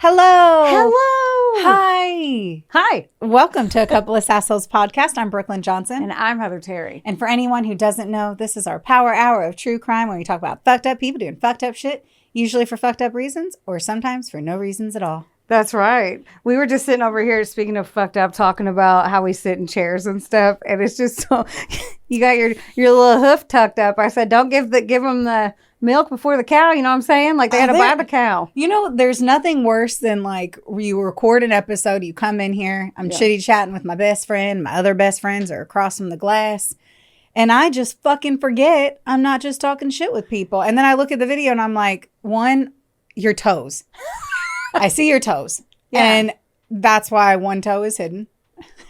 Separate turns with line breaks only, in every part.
Hello.
Hello.
Hi.
Hi.
Welcome to A Couple of Sassholes podcast. I'm Brooklyn Johnson.
And I'm Heather Terry.
And for anyone who doesn't know, this is our power hour of true crime where we talk about fucked up people doing fucked up shit, usually for fucked up reasons or sometimes for no reasons at all.
That's right. We were just sitting over here, speaking of fucked up, talking about how we sit in chairs and stuff. And it's just so, you got your little hoof tucked up. I said, don't give them the milk before the cow. You know what I'm saying? Like they had to buy the cow.
You know, there's nothing worse than like you record an episode, you come in here, I'm chitty chatting with my best friend, my other best friends are across from the glass. And I just fucking forget I'm not just talking shit with people. And then I look at the video and I'm like, one, your toes. I see your toes. Yeah. And that's why one toe is hidden.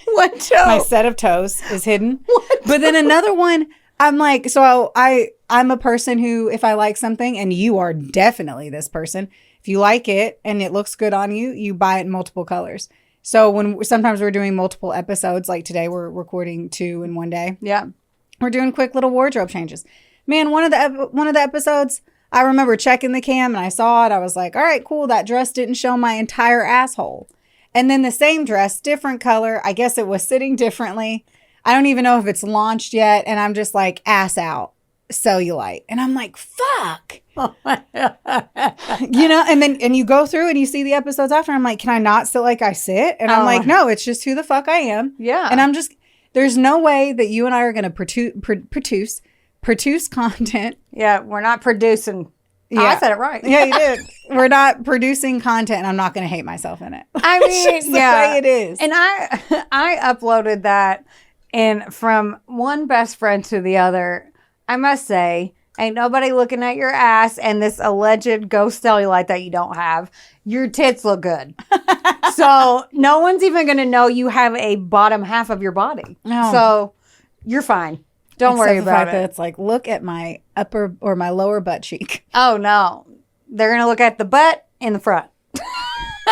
One toe.
My set of toes is hidden. But then another one, I'm like, so I'm a person who, if I like something, and you are definitely this person, if you like it and it looks good on you, you buy it in multiple colors. So when sometimes we're doing multiple episodes, like today we're recording 2 in one day.
Yeah.
We're doing quick little wardrobe changes. Man, one of the episodes, I remember checking the cam and I saw it. I was like, all right, cool. That dress didn't show my entire asshole. And then the same dress, different color. I guess it was sitting differently. I don't even know if it's launched yet. And I'm just like, ass out, cellulite. And I'm like, fuck. You know, and you go through and you see the episodes after. I'm like, can I not sit like I sit? And I'm like, no, it's just who the fuck I am.
Yeah.
And I'm just, there's no way that you and I are going to produce content.
Yeah, we're not producing.
Yeah.
Oh, I said it right.
Yeah, you did. We're not producing content and I'm not going to hate myself in it.
I mean,
it's just the way it is.
And I uploaded that, and from one best friend to the other, I must say, ain't nobody looking at your ass and this alleged ghost cellulite that you don't have. Your tits look good. So no one's even going to know you have a bottom half of your body.
No.
So you're fine. Don't worry about it.
That it's like, look at my upper or my lower butt cheek.
Oh, no. They're going to look at the butt in the front.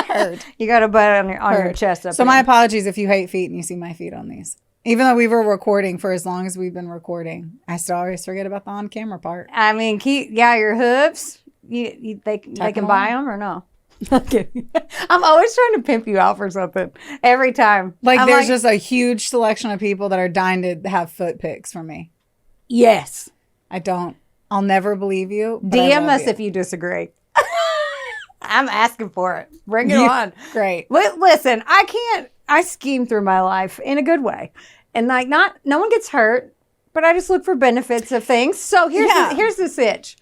Heard.
You got a butt on your chest up
So
there.
my apologies if you hate feet and you see my feet on these. Even though we were recording for as long as we've been recording, I still always forget about the on-camera part.
I mean, your hooves, they can buy them or no? Okay. I'm always trying to pimp you out for something every time.
Like there's just a huge selection of people that are dying to have foot pics from me.
Yes.
I'll never believe you.
DM us if you disagree. I'm asking for it. Bring it on.
Great.
Listen, I scheme through my life in a good way. And like no one gets hurt, but I just look for benefits of things. So here's the sitch.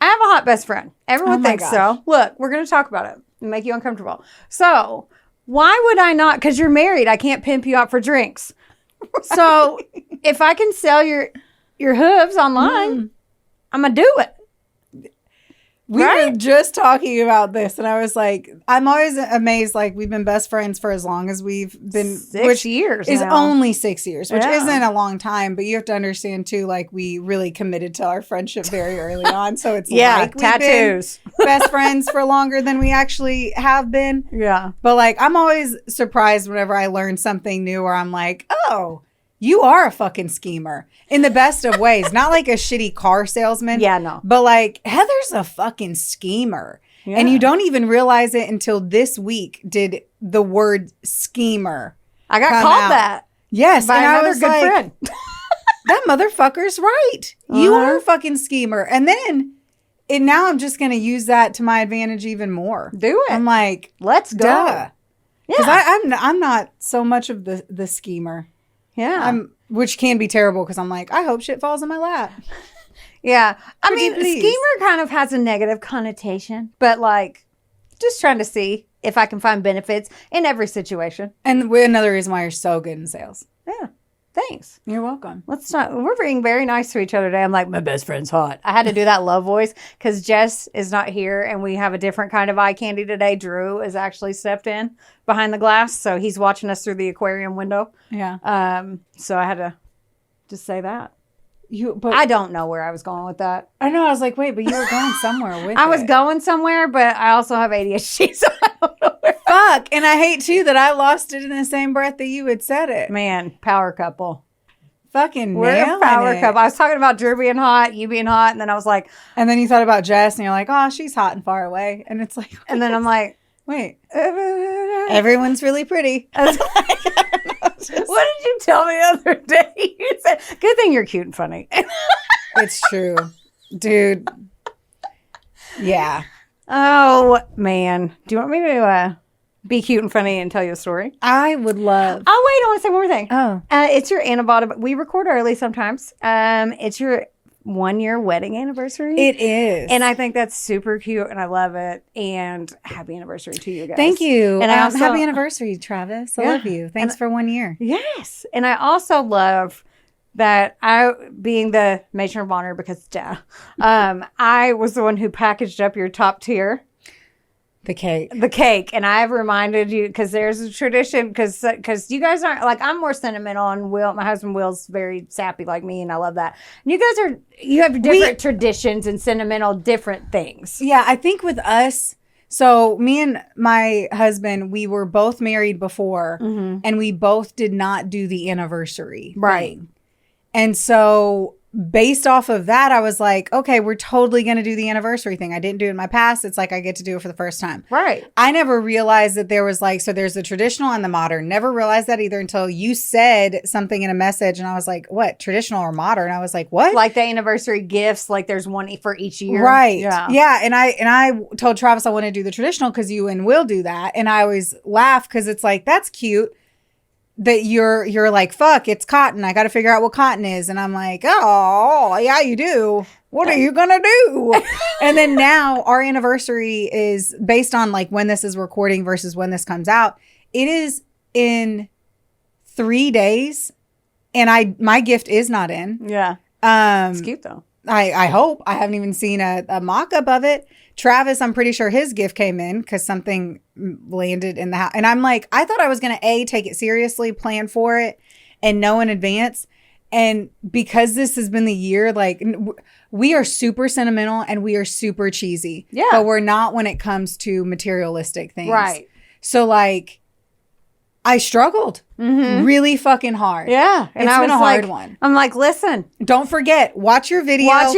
I have a hot best friend. Everyone thinks so. Look, we're going to talk about it and make you uncomfortable. So why would I not? Because you're married. I can't pimp you out for drinks. Right. So if I can sell your hooves online, I'm going to do it.
We were just talking about this, and I was like, I'm always amazed. Like, we've been best friends for as long as we've been.
6 years
is
now.
only 6 years, which isn't a long time. But you have to understand, too, like, we really committed to our friendship very early on. So it's like
tattoos.
We've been best friends for longer than we actually have been.
Yeah.
But, like, I'm always surprised whenever I learn something new where I'm like, oh, you are a fucking schemer in the best of ways. Not like a shitty car salesman.
Yeah, no.
But like Heather's a fucking schemer. Yeah. And you don't even realize it until this week did the word schemer.
I got called that.
Yes.
By
and
another
I was
good
like, friend. That motherfucker's right. You are a fucking schemer. And then now I'm just going to use that to my advantage even more.
Do it.
I'm like,
let's go.
Duh. Because I'm not so much of the schemer.
Yeah.
Which can be terrible because I'm like, I hope shit falls in my lap.
Yeah. I
Pretty
mean,
please.
schemer kind of has a negative connotation, but like just trying to see if I can find benefits in every situation.
And another reason why you're so good in sales.
Yeah. Thanks.
You're welcome.
We're being very nice to each other today. I'm like, my best friend's hot. I had to do that love voice because Jess is not here and we have a different kind of eye candy today. Drew has actually stepped in behind the glass. So he's watching us through the aquarium window.
Yeah.
So I had to just say that.
But
I don't know where I was going with that.
I know. I was like, wait, but you were going somewhere with
I was going somewhere, but I also have ADHD, so I don't know where.
Fuck. And I hate, too, that I lost it in the same breath that you had said it.
Man, power couple.
Fucking
We're a power
it.
couple. I was talking about Drew being hot, you being hot, and then I was like...
And then you thought about Jess, and you're like, oh, she's hot and far away. And it's like...
And then I'm like...
Wait. Everyone's really pretty.
What did you tell me the other day? You said, good thing you're cute and funny.
It's true. Dude. Yeah.
Oh, man. Do you want me to be cute and funny and tell you a story?
I would love.
Oh, wait. I want to say one more thing.
Oh.
It's your antibody. We record early sometimes. It's your 1-year wedding anniversary.
It is.
And I think that's super cute and I love it. And happy anniversary to you guys.
Thank you.
And I also,
happy anniversary, Travis. I love you. Thanks for 1 year.
Yes. And I also love that I, being the matron of honor, because I was the one who packaged up your top tier.
The cake.
And I've reminded you, because there's a tradition, because you guys aren't, like, I'm more sentimental, and my husband Will's very sappy like me, and I love that. And you have different traditions and sentimental different things.
Yeah, I think with us, so me and my husband, we were both married before, and we both did not do the anniversary.
Right.
thing. And so based off of that, I was like, okay, we're totally going to do the anniversary thing. I didn't do it in my past. It's like I get to do it for the first time.
Right.
I never realized that there was so there's the traditional and the modern. Never realized that either until you said something in a message. And I was like, what? Traditional or modern? I was like, what?
Like the anniversary gifts, like there's one for each year.
Right.
Yeah.
Yeah. And I told Travis I want to do the traditional because you and Will do that. And I always laugh because it's like, that's cute. That you're like, fuck, it's cotton. I got to figure out what cotton is. And I'm like, oh, yeah, you do. What are you going to do? And then now our anniversary is based on like when this is recording versus when this comes out. It is in 3 days. And my gift is not in.
Yeah. It's cute though.
I hope. I haven't even seen a mock-up of it. Travis, I'm pretty sure his gift came in because something landed in the house. And I'm like, I thought I was going to take it seriously, plan for it, and know in advance. And because this has been the year, like, we are super sentimental and we are super cheesy.
Yeah.
But we're not when it comes to materialistic things.
Right.
So, like, I struggled really fucking hard.
Yeah.
And it's been a hard one.
I'm like, listen.
Don't forget, watch your video.
Thaw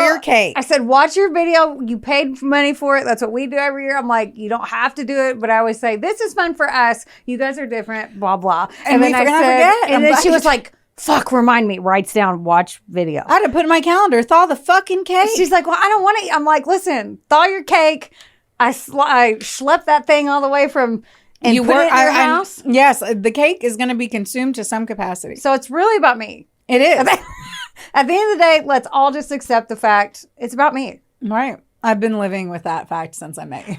your
cake.
I said, watch your video. You paid money for it. That's what we do every year. I'm like, you don't have to do it. But I always say, this is fun for us. You guys are different, blah, blah.
And then I forget.
And then she was like, fuck, remind me. Writes down, watch video.
I had to put in my calendar, thaw the fucking cake.
She's like, well, I don't want to eat. I'm like, listen, thaw your cake. I schlepped that thing all the way from... And you put it in your house?
Yes, the cake is going to be consumed to some capacity.
So it's really about me.
It is.
At the end of the day, let's all just accept the fact it's about me.
Right. I've been living with that fact since I met you.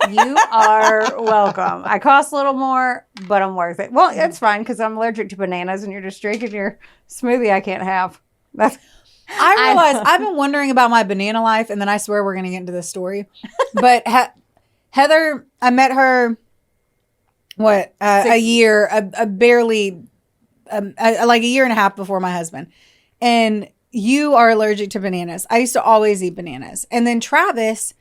You are welcome. I cost a little more, but I'm worth it. Well, it's fine because I'm allergic to bananas and you're just drinking your smoothie I can't have.
I realize I've been wondering about my banana life, and then I swear we're going to get into this story. But Heather, I met her... a year, barely, like a year and a half before my husband. And you are allergic to bananas. I used to always eat bananas. And then Travis,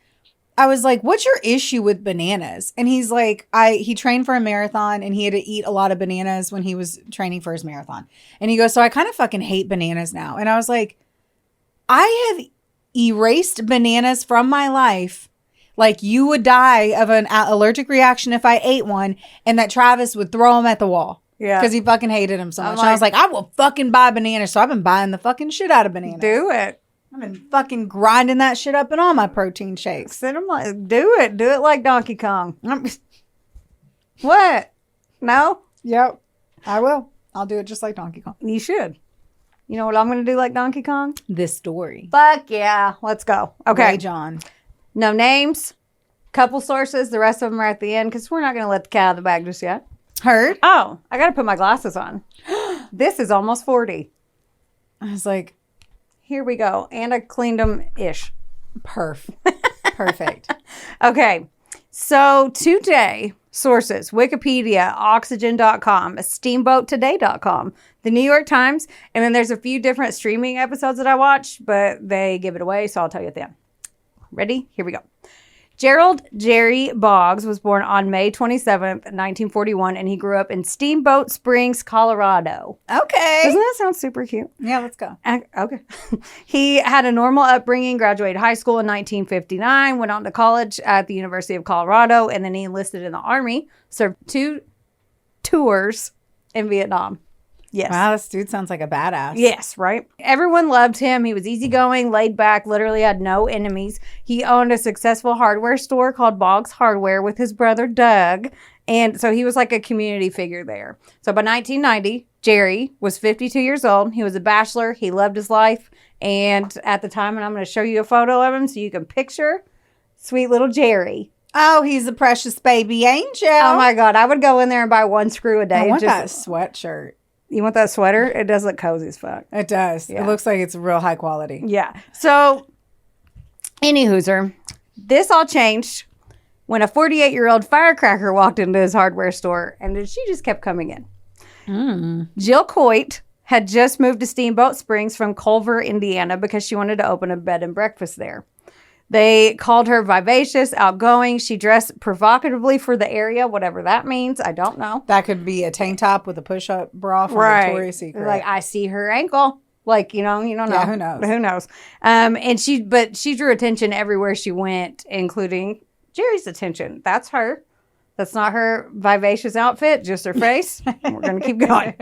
I was like, what's your issue with bananas? And he's like, he trained for a marathon and he had to eat a lot of bananas when he was training for his marathon. And he goes, so I kind of fucking hate bananas now. And I was like, I have erased bananas from my life. Like you would die of an allergic reaction if I ate one, and that Travis would throw them at the wall. Yeah. Because he fucking hated them so much. And I was like, I will fucking buy bananas. So I've been buying the fucking shit out of bananas.
Do it.
I've been fucking grinding that shit up in all my protein shakes.
Sit them like, do it. Do it like Donkey Kong. What? No?
Yep. I will. I'll do it just like Donkey Kong.
You should. You know what I'm going to do like Donkey Kong?
This story.
Fuck yeah. Let's go. Okay.
Ray John.
No names, couple sources. The rest of them are at the end because we're not going to let the cat out of the bag just yet.
Heard?
Oh, I got to put my glasses on. This is almost 40.
I was like,
here we go. And I cleaned them-ish.
Perfect.
Okay. So today, sources, Wikipedia, Oxygen.com, SteamboatToday.com, the New York Times, and then there's a few different streaming episodes that I watch, but they give it away, so I'll tell you at the end. Ready? Here we go. Gerald Jerry Boggs was born on May 27th, 1941, and he grew up in Steamboat Springs, Colorado.
Okay.
Doesn't that sound super cute?
Yeah, let's go.
Okay. He had a normal upbringing, graduated high school in 1959, went on to college at the University of Colorado, and then he enlisted in the Army, served 2 tours in Vietnam. Yes.
Wow, this dude sounds like a badass.
Yes, right? Everyone loved him. He was easygoing, laid back, literally had no enemies. He owned a successful hardware store called Boggs Hardware with his brother Doug. And so he was like a community figure there. So by 1990, Jerry was 52 years old. He was a bachelor. He loved his life. And at the time, and I'm going to show you a photo of him so you can picture sweet little Jerry.
Oh, he's a precious baby angel.
Oh my God. I would go in there and buy 1 screw a day.
I want that sweatshirt.
You want that sweater? It does look cozy as fuck.
It does. Yeah. It looks like it's real high quality.
Yeah. So, anywhooser, this all changed when a 48-year-old firecracker walked into his hardware store, and she just kept coming in. Jill Coit had just moved to Steamboat Springs from Culver, Indiana, because she wanted to open a bed and breakfast there. They called her vivacious, outgoing. She dressed provocatively for the area, whatever that means. I don't know.
That could be a tank top with a push-up bra from Victoria's Secret.
Like, I see her ankle. Like, you don't know.
Yeah, who knows?
Who knows? And she drew attention everywhere she went, including Jerry's attention. That's her. That's not her vivacious outfit, just her face. We're going to keep going.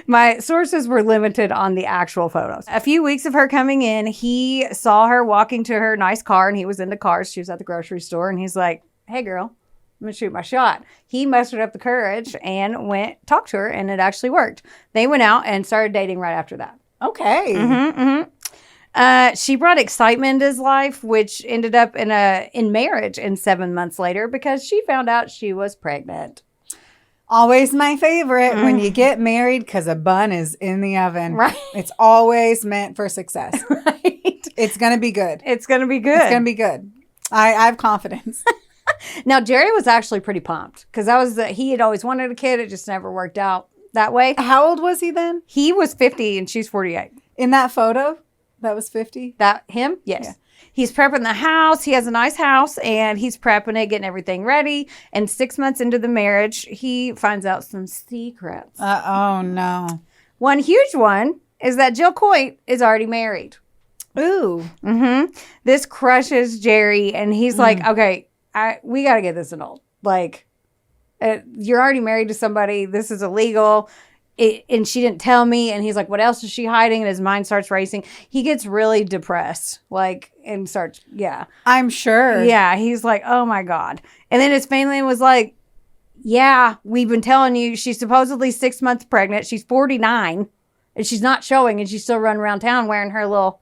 My sources were limited on the actual photos. A few weeks of her coming in, he saw her walking to her nice car, and he was into cars. She was at the grocery store, and he's like, hey, girl, I'm going to shoot my shot. He mustered up the courage and talked to her, and it actually worked. They went out and started dating right after that.
Okay.
She brought excitement into his life, which ended up in marriage in 7 months later because she found out she was pregnant.
Always my favorite when you get married because a bun is in the oven.
Right.
It's always meant for success.
Right.
It's going to be good.
It's going to be good.
It's going to be good. I have confidence.
Now, Jerry was actually pretty pumped because he had always wanted a kid. It just never worked out that way.
How old was he then?
He was 50 and she's 48.
In that photo? That was 50?
That him? Yes. Yeah. He's prepping the house. He has a nice house and he's prepping it, getting everything ready. And 6 months into the marriage, he finds out some secrets.
Oh, no.
One huge one is that Jill Coit is already married.
Ooh.
Mm-hmm. This crushes Jerry and he's like, okay, we got to get this annulled. Like, you're already married to somebody. This is illegal. And she didn't tell me. And he's like, what else is she hiding? And his mind starts racing. He gets really depressed, and starts, yeah.
I'm sure.
Yeah. He's like, oh my God. And then his family was like, yeah, we've been telling you she's supposedly 6 months pregnant. She's 49 and she's not showing and she's still running around town wearing her little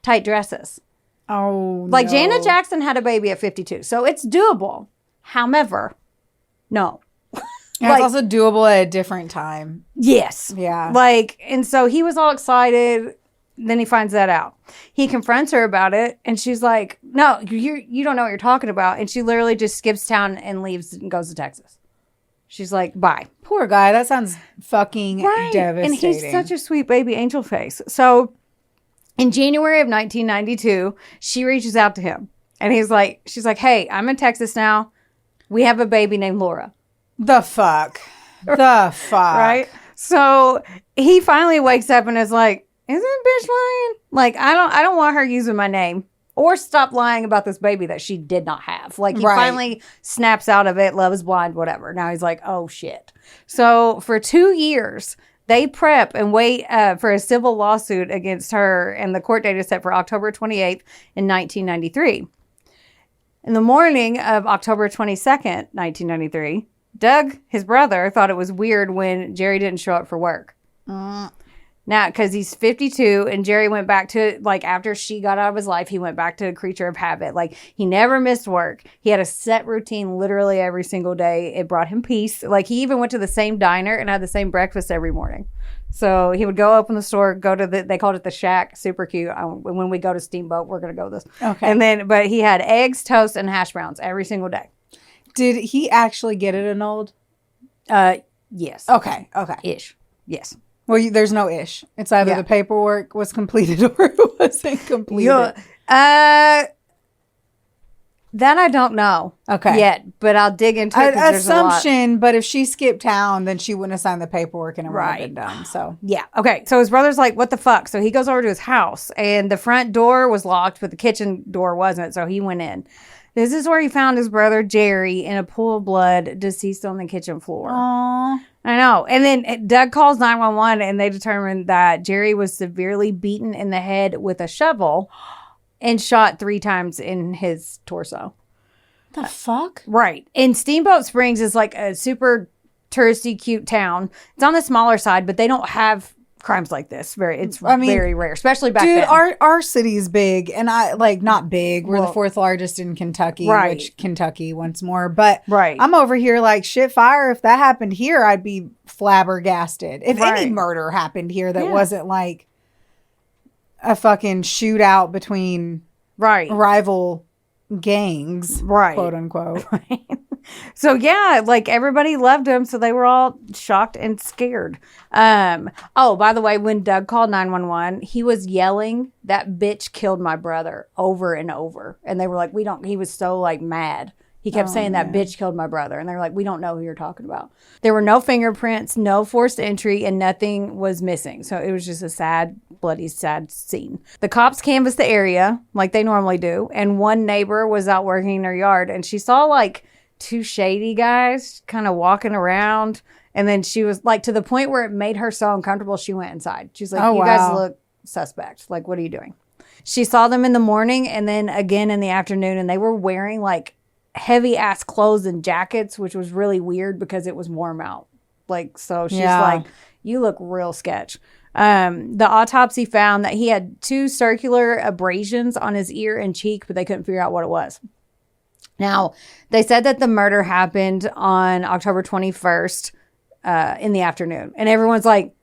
tight dresses.
Oh,
no. Janet Jackson had a baby at 52. So it's doable. However, no.
Yeah, it's also doable at a different time.
Yes.
Yeah.
And so he was all excited. Then he finds that out. He confronts her about it. And she's like, no, you don't know what you're talking about. And she literally just skips town and leaves and goes to Texas. She's like, bye.
Poor guy. That sounds fucking devastating.
And he's such a sweet baby angel face. So in January of 1992, she reaches out to him. And she's like, hey, I'm in Texas now. We have a baby named Laura.
The fuck.
Right? So he finally wakes up and is like, isn't bitch lying? Like, I don't want her using my name. Or stop lying about this baby that she did not have. Like, he finally snaps out of it, love is blind, whatever. Now he's like, oh, shit. So for 2 years, they prep and wait for a civil lawsuit against her. And the court date is set for October 28th in 1993. In the morning of October 22nd, 1993, Doug, his brother, thought it was weird when Jerry didn't show up for work. Now, because he's 52 and Jerry went back to, after she got out of his life, he went back to a creature of habit. He never missed work. He had a set routine literally every single day. It brought him peace. He even went to the same diner and had the same breakfast every morning. So he would go open the store, go to they called it the Shack. Super cute. When we go to Steamboat, we're going to go this. Okay. But he had eggs, toast, and hash browns every single day.
Did he actually get it annulled?
Yes.
Okay.
Ish. Yes.
Well, there's no ish. It's either the paperwork was completed or it wasn't completed.
That I don't know.
Okay.
Yet, but I'll dig into it.
Assumption, but if she skipped town, then she wouldn't have signed the paperwork and it wouldn't have been done. So
yeah. Okay. So his brother's like, what the fuck? So he goes over to his house and the front door was locked, but the kitchen door wasn't. So he went in. This is where he found his brother Jerry in a pool of blood, deceased on the kitchen floor.
Aww.
I know. And then Doug calls 911 and they determined that Jerry was severely beaten in the head with a shovel and shot 3 times in his torso.
The fuck?
Right. And Steamboat Springs is like a super touristy, cute town. It's on the smaller side, but they don't have crimes like this. Very rare, especially back then.
Dude, our city's big, and not big. We're the 4th largest in Kentucky, which Kentucky once more. But I'm over here like shit fire. If that happened here, I'd be flabbergasted. If any murder happened here that wasn't like a fucking shootout between rival gangs, quote unquote.
So yeah, like everybody loved him, so they were all shocked and scared. Oh, by the way, when Doug called 911, he was yelling, "That bitch killed my brother," over and over. And they were like, he was so like mad. He kept saying that bitch killed my brother. And they were like, we don't know who you're talking about. There were no fingerprints, no forced entry, and nothing was missing. So it was just a sad, bloody, sad scene. The cops canvassed the area like they normally do. And one neighbor was out working in her yard. And she saw like 2 shady guys kind of walking around. And then she was like, to the point where it made her so uncomfortable, she went inside. She's like, you guys look suspect. Like, what are you doing? She saw them in the morning and then again in the afternoon. And they were wearing like heavy ass clothes and jackets, which was really weird because it was warm out. Like, so she's like, you look real sketch. The autopsy found that he had 2 circular abrasions on his ear and cheek, but they couldn't figure out what it was. Now, they said that the murder happened on October 21st in the afternoon. And everyone's like,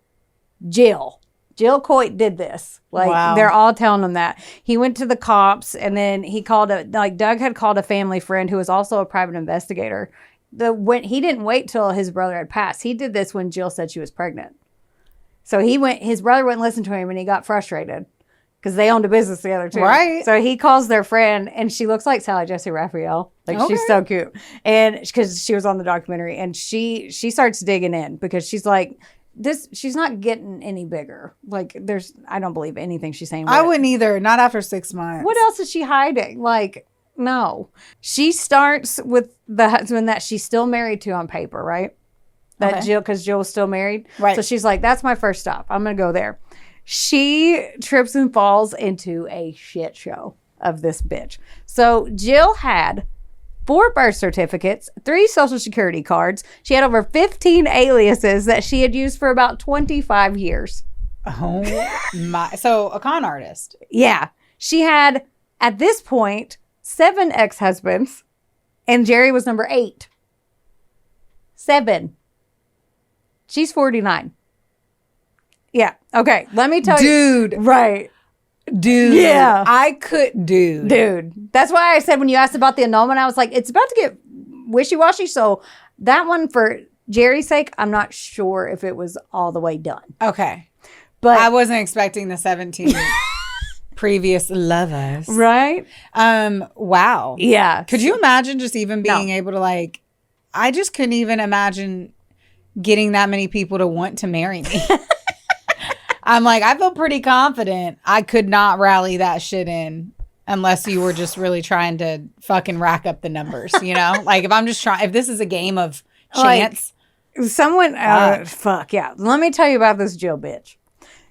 Jill Coit did this. Like, they're all telling him that. He went to the cops, and then he called Doug had called a family friend who was also a private investigator. He didn't wait till his brother had passed. He did this when Jill said she was pregnant. So his brother wouldn't listen to him, and he got frustrated because they owned a business together too.
Right.
So he calls their friend, and she looks like Sally Jesse Raphael. Like, she's so cute. And because she was on the documentary, and she starts digging in because she's like, she's not getting any bigger. Like, I don't believe anything she's saying.
I wouldn't either. Not after 6 months.
What else is she hiding? Like, no. She starts with the husband that she's still married to on paper, right? Jill, because Jill was still married.
Right.
So she's like, that's my first stop. I'm going to go there. She trips and falls into a shit show of this bitch. So Jill had 4 birth certificates, 3 social security cards. She had over 15 aliases that she had used for about 25 years.
Oh my. So a con artist.
Yeah. She had, at this point, 7 ex-husbands, and Jerry was number 8. 7. She's 49. Yeah. Okay. Let me tell you.
Dude.
Right.
Dude.
Yeah.
I could.
Dude. That's why I said when you asked about the annulment, I was like, it's about to get wishy-washy. So that one, for Jerry's sake, I'm not sure if it was all the way done.
Okay.
But
I wasn't expecting the 17 previous lovers.
Right?
Wow.
Yeah.
Could you imagine just even being able to, like, I just couldn't even imagine getting that many people to want to marry me. I'm like, I feel pretty confident I could not rally that shit in unless you were just really trying to fucking rack up the numbers, you know? Like, if I'm just trying, if this is a game of chance.
Like, someone, fuck, yeah. Let me tell you about this Jill bitch.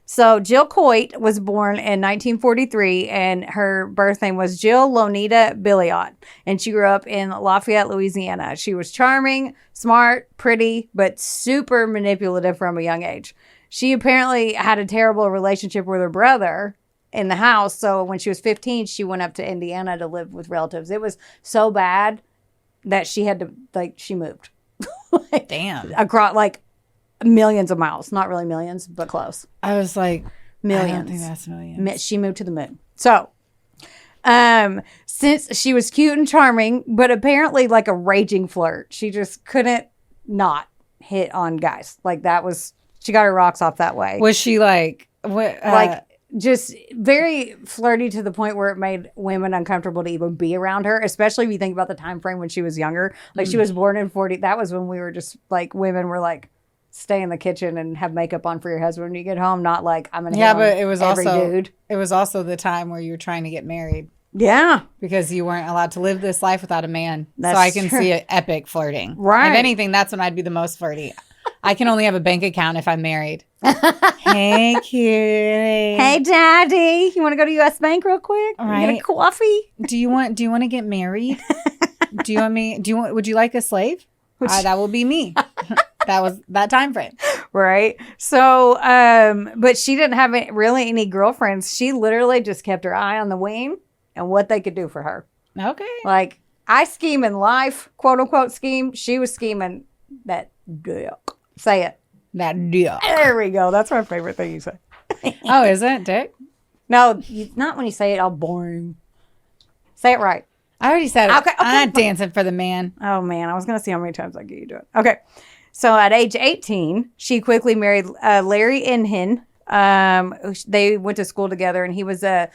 So Jill Coit was born in 1943, and her birth name was Jill Lonita Coit, and she grew up in Lafayette, Louisiana. She was charming, smart, pretty, but super manipulative from a young age. She apparently had a terrible relationship with her brother in the house, so when she was 15, she went up to Indiana to live with relatives. It was so bad that she had to, like, she moved.
Damn.
Across, like, millions of miles. Not really millions, but close.
I was like,
millions.
I don't think that's millions.
She moved to the moon. So, since she was cute and charming, but apparently like a raging flirt, she just couldn't not hit on guys. Like, that was, she got her rocks off that way.
Was she like, what?
just very flirty to the point where it made women uncomfortable to even be around her, especially if you think about the time frame when she was younger. Like, she was born in 40. That was when we were just, like, women were like, stay in the kitchen and have makeup on for your husband when you get home, not like, I'm going to
but it was also the time where you were trying to get married.
Yeah.
Because you weren't allowed to live this life without a man.
That's
so I can
true.
see it epic flirting.
Right.
If anything, that's when I'd be the most flirty. I can only have a bank account if I'm married. Hey, cutie.
Hey, daddy. You want to go to U.S. Bank real quick?
Right.
Get a coffee?
Do you want to get married? Would you like a slave? That will be me. That was that time frame.
Right. So, but she didn't have really any girlfriends. She literally just kept her eye on the wing and what they could do for her.
Okay.
Like, I scheme in life, quote unquote scheme. She was scheming that dick. Say it.
That dick.
There we go. That's my favorite thing you say.
Oh, is it, Dick?
No, not when you say it all boring. Say it right.
I already said it.
Okay,
I'm dancing for the man.
Oh, man. I was going to see how many times I get you to it. Okay. So at age 18, she quickly married Larry Inhin. They went to school together, and he was a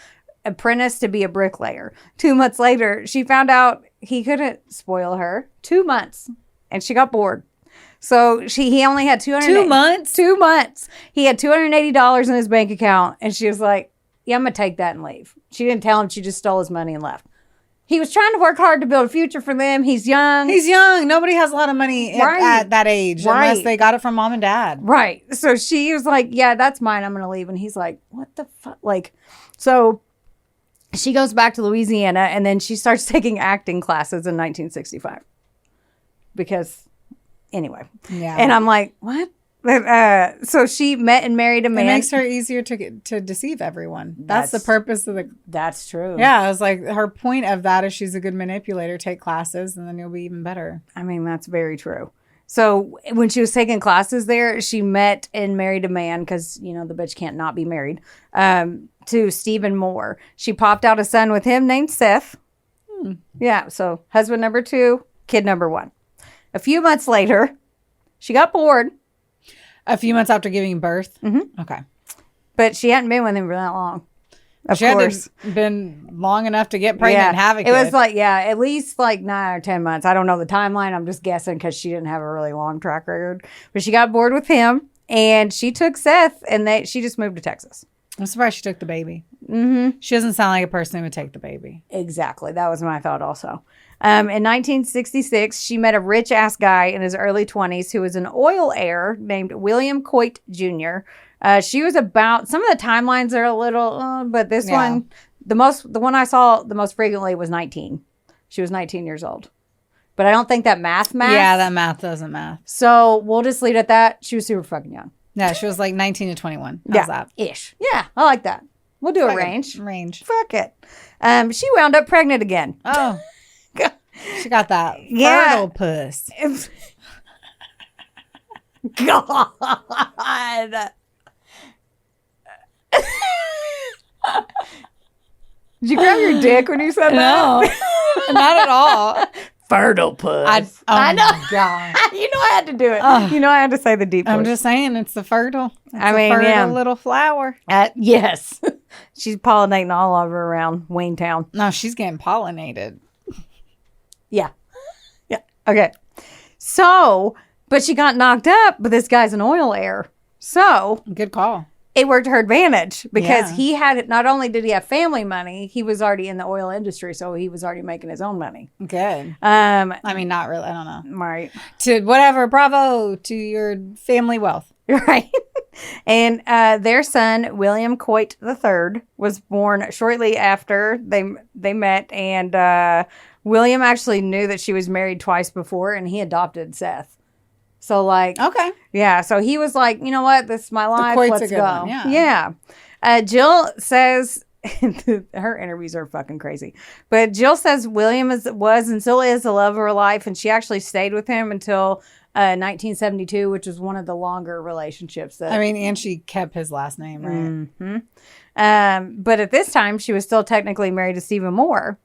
apprentice to be a bricklayer. 2 months later, she found out he couldn't spoil her. 2 months. And she got bored. So he only had
2 months?
2 months. He had $280 in his bank account. And she was like, yeah, I'm going to take that and leave. She didn't tell him. She just stole his money and left. He was trying to work hard to build a future for them. He's young.
Nobody has a lot of money at that age unless they got it from mom and dad.
Right. So she was like, yeah, that's mine. I'm going to leave. And he's like, what the fuck? Like, so she goes back to Louisiana, and then she starts taking acting classes in 1965. Because, anyway.
Yeah.
And I'm like, what? So she met and married a man.
It makes her easier to deceive everyone. That's the purpose of the...
That's true.
Yeah, I was like, her point of that is she's a good manipulator. Take classes, and then you'll be even better.
I mean, that's very true. So when she was taking classes there, she met and married a man, because, the bitch can't not be married, to Stephen Moore. She popped out a son with him named Seth. Yeah, so husband number 2, kid number 1. A few months later, she got bored.
A few months after giving birth?
Mm-hmm.
Okay.
But she hadn't been with him for that long. Of
she
course.
Had been long enough to get pregnant and have a kid.
It was like, at least like 9 or 10 months. I don't know the timeline. I'm just guessing because she didn't have a really long track record. But she got bored with him, and she took Seth, and she just moved to Texas.
I'm surprised she took the baby.
Mm-hmm.
She doesn't sound like a person who would take the baby.
Exactly. That was my thought also. In 1966, she met a rich-ass guy in his early 20s who was an oil heir named William Coit Jr. She was about... Some of the timelines are a little... but this one... The one I saw the most frequently was 19. She was 19 years old. But I don't think that math.
Yeah, that math doesn't math.
So we'll just leave it at that. She was super fucking young.
Yeah, she was like 19 to 21. How's that?
Ish. Yeah, I like that. We'll do a range.
Fuck
it. She wound up pregnant again.
Oh. She got that fertile puss.
God. Did you grab your dick when you said that?
No, not at all.
Fertile puss.
I know. God.
I had to do it. I had to say the deep puss.
I'm just saying, it's the fertile. It's
fertile
little flower.
Yes. She's pollinating all over around Wayne-town.
No, she's getting pollinated.
Yeah. Okay. So, but she got knocked up, but this guy's an oil heir. So.
Good call.
It worked to her advantage because he had, not only did he have family money, he was already in the oil industry. So he was already making his own money.
Good. I mean, not really. I don't know.
Right.
To whatever. Bravo to your family wealth.
Right. And their son, William Coit III, was born shortly after they met. And William actually knew that she was married twice before, and he adopted Seth. So, like,
okay.
Yeah. So he was like, you know what? This is my life. Let's go.
One, yeah.
Jill says, her interviews are fucking crazy. But Jill says William was and still is the love of her life. And she actually stayed with him until 1972, which was one of the longer relationships.
And she kept his last name, right?
Mm-hmm. But at this time, she was still technically married to Stephen Moore.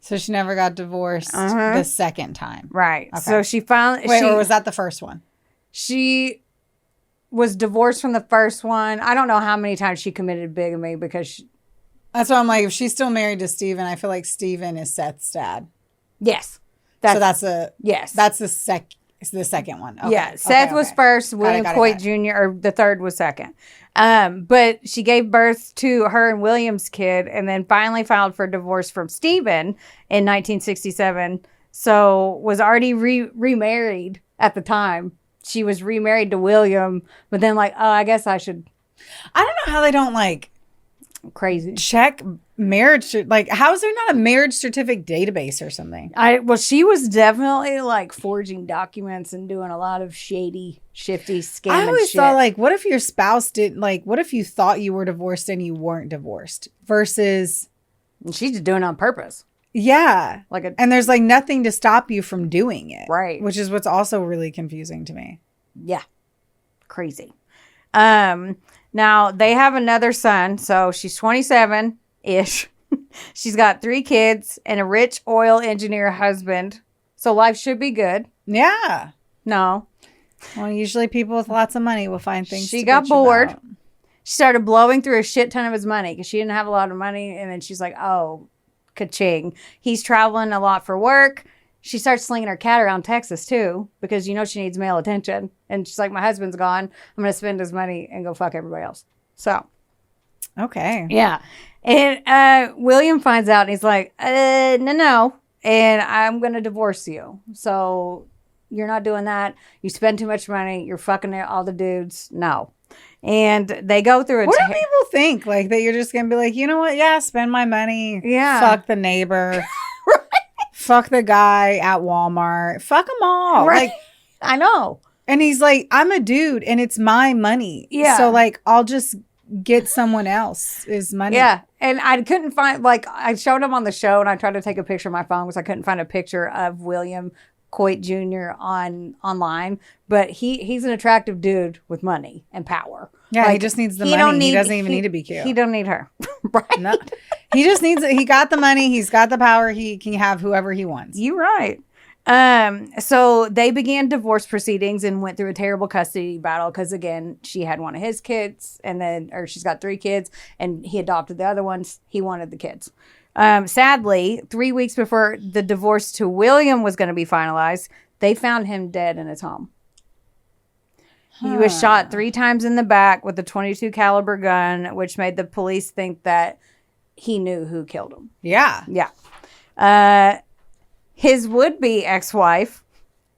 So she never got divorced the second time.
Right.
Okay.
So she finally...
Wait, or was that the first one?
was divorced from the first one. I don't know how many times she committed bigamy because
that's why I'm like, if she's still married to Steven, I feel like Steven is Seth's dad.
Yes.
That's the second one. Okay.
Yeah. Seth was first, William Coit Jr., or the third was second. But she gave birth to her and William's kid and then finally filed for divorce from Steven in 1967. So was already remarried at the time. She was remarried to William, but then like, oh, I guess I should.
I don't know how they don't like
crazy
check marriage. Like, how is there not a marriage certificate database or something?
Well, she was definitely like forging documents and doing a lot of shifty scamming.
I always thought, like, what if your spouse did, like, what if you thought you were divorced and you weren't divorced versus.
And she's just doing it on purpose.
Yeah. And there's like nothing to stop you from doing it.
Right.
Which is what's also really confusing to me.
Yeah. Crazy. Now they have another son. So she's 27-ish. She's got 3 kids and a rich oil engineer husband. So life should be good.
Yeah.
No.
Well, usually people with lots of money will find things.
She got bored. She started blowing through a shit ton of his money because she didn't have a lot of money. And then she's like, oh, ka-ching. He's traveling a lot for work. She starts slinging her cat around Texas too because she needs male attention. And she's like, my husband's gone. I'm going to spend his money and go fuck everybody else. So.
Okay.
Yeah. And William finds out and he's like, no. And I'm going to divorce you. So you're not doing that. You spend too much money. You're fucking all the dudes. No. And they go through it.
What do people think? Like that you're just going to be like, you know what? Yeah, spend my money.
Yeah.
Fuck the neighbor. Right. Fuck the guy at Walmart. Fuck them all.
Right.
Like,
I know.
And he's like, I'm a dude and it's my money.
Yeah.
So like, I'll just get someone else's money.
Yeah. And I couldn't find, like, I showed him on the show and I tried to take a picture of my phone because I couldn't find a picture of William Coit Jr. online, but he's an attractive dude with money and power.
Yeah, like, he just needs the money. He doesn't even need to be cute.
He don't need her. Right.
No. He just needs he got the money, he's got the power, he can have whoever he wants.
You're right. So they began divorce proceedings and went through a terrible custody battle because again, she had one of his kids or she's got 3 kids and he adopted the other ones. He wanted the kids. Sadly, 3 weeks before the divorce to William was going to be finalized, they found him dead in his home. He was shot 3 times in the back with a .22 caliber gun, which made the police think that he knew who killed him.
Yeah.
Yeah. His would-be ex-wife,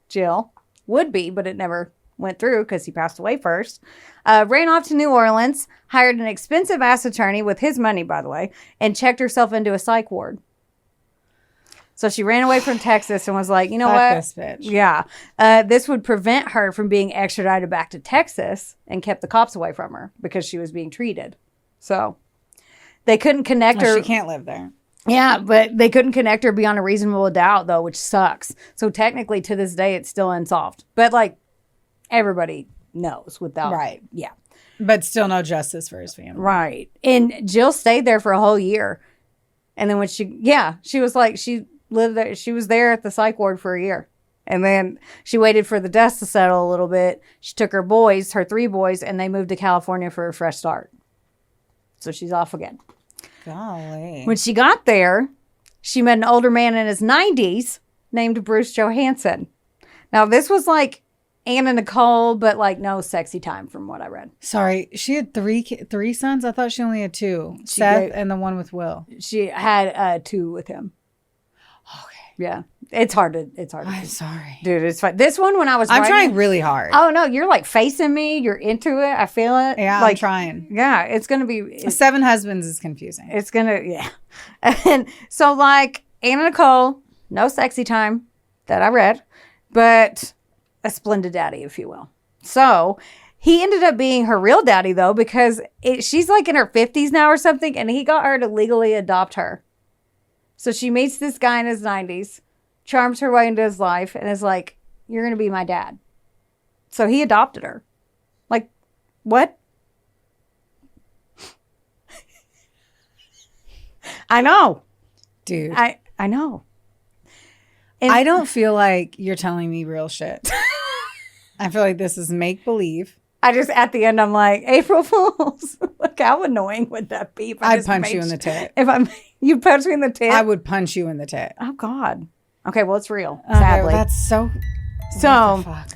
Jill, but it never went through because he passed away first, ran off to New Orleans, hired an expensive ass attorney with his money, by the way, and checked herself into a psych ward. So she ran away from Texas and was like, you know what?
This bitch.
Yeah. This would prevent her from being extradited back to Texas and kept the cops away from her because she was being treated. So they couldn't connect her.
She can't live there.
Yeah, but they couldn't connect her beyond a reasonable doubt, though, which sucks. So technically, to this day, it's still unsolved. But, like, everybody knows without...
Right.
Yeah.
But still no justice for his family.
Right. And Jill stayed there for a whole year. And then when she was like, she lived there. She was there at the psych ward for a year. And then she waited for the dust to settle a little bit. She took her 3 boys, and they moved to California for a fresh start. So she's off again.
Golly.
When she got there, she met an older man in his 90s named Bruce Johansson. Now, this was like Anna Nicole, but like no sexy time from what I read.
Sorry, she had 3 sons? I thought she only had 2. Seth and the one with Will.
She had 2 with him.
Okay.
Yeah. It's hard to.
I'm sorry.
Dude, it's fine. This one, when I was
I'm trying really hard.
Oh, no. You're like facing me. You're into it. I feel it.
Yeah,
like,
I'm trying.
Yeah. It's going to be.
7 husbands is confusing.
It's going to. Yeah. And so, like, Anna Nicole, no sexy time that I read, but a splendid daddy, if you will. So he ended up being her real daddy, though, because she's like in her 50s now or something, and he got her to legally adopt her. So she meets this guy in his 90s, charms her way into his life, and is like, you're going to be my dad. So he adopted her. Like, what? I know.
Dude.
I know. And
I don't feel like you're telling me real shit. I feel like this is make-believe.
I just, at the end, I'm like, April Fools. Look, how annoying would that be?
I'd punch you in the tit.
You punch me in the tit?
I would punch you in the tit.
Oh, God. Okay, well, it's real, sadly.
That's so...
So...
What the fuck?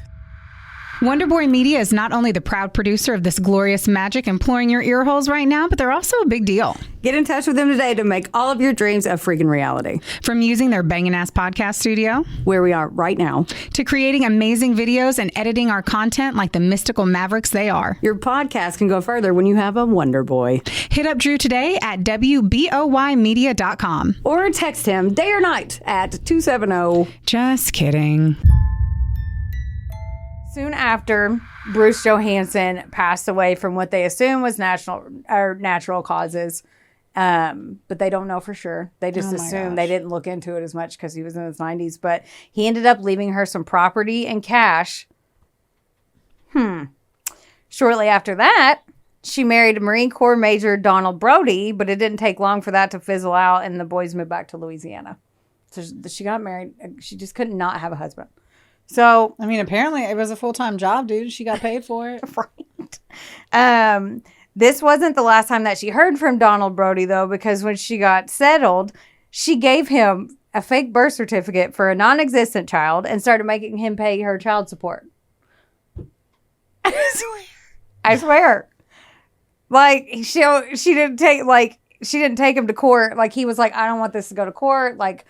Wonder Boy Media is not only the proud producer of this glorious magic imploring your ear holes right now, but they're also a big deal.
Get in touch with them today to make all of your dreams a freaking reality.
From using their banging ass podcast studio,
where we are right now,
to creating amazing videos and editing our content like the mystical mavericks they are.
Your podcast can go further when you have a Wonder Boy.
Hit up Drew today at WBOYmedia.com.
Or text him day or night at 270.
Just kidding.
Soon after, Bruce Johansson passed away from what they assume was natural causes, but they don't know for sure. They just assume. They didn't look into it as much because he was in his 90s. But he ended up leaving her some property and cash. Shortly after that, she married Marine Corps Major Donald Brody, but it didn't take long for that to fizzle out, and the boys moved back to Louisiana. So she got married. She just could not have a husband. So,
I mean, apparently it was a full-time job, dude. She got paid for it.
Right. This wasn't the last time that she heard from Donald Brody, though, because when she got settled, she gave him a fake birth certificate for a non-existent child and started making him pay her child support. I swear. Like, she didn't take him to court. Like, he was like, I don't want this to go to court. Like,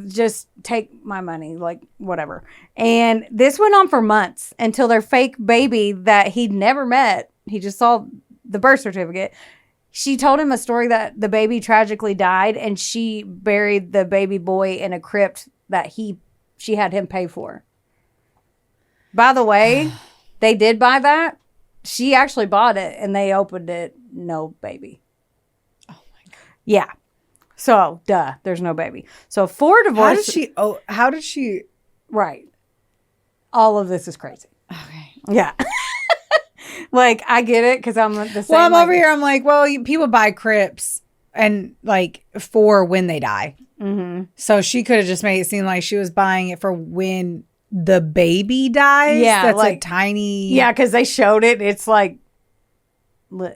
just take my money, like, whatever. And this went on for months until their fake baby that he'd never met, he just saw the birth certificate. She told him a story that the baby tragically died, and she buried the baby boy in a crypt that she had him pay for. By the way, they did buy that. She actually bought it, and they opened it. No baby.
Oh, my God.
Yeah. So, there's no baby. So, 4 divorces.
How did she?
Right. All of this is crazy.
Okay.
Yeah. Like, I get it because I'm the same.
Well, I'm over here. I'm like, well, people buy crypts and like for when they die.
Mm-hmm.
So she could have just made it seem like she was buying it for when the baby dies.
Yeah.
That's
like,
a tiny.
Yeah, because they showed it. It's like.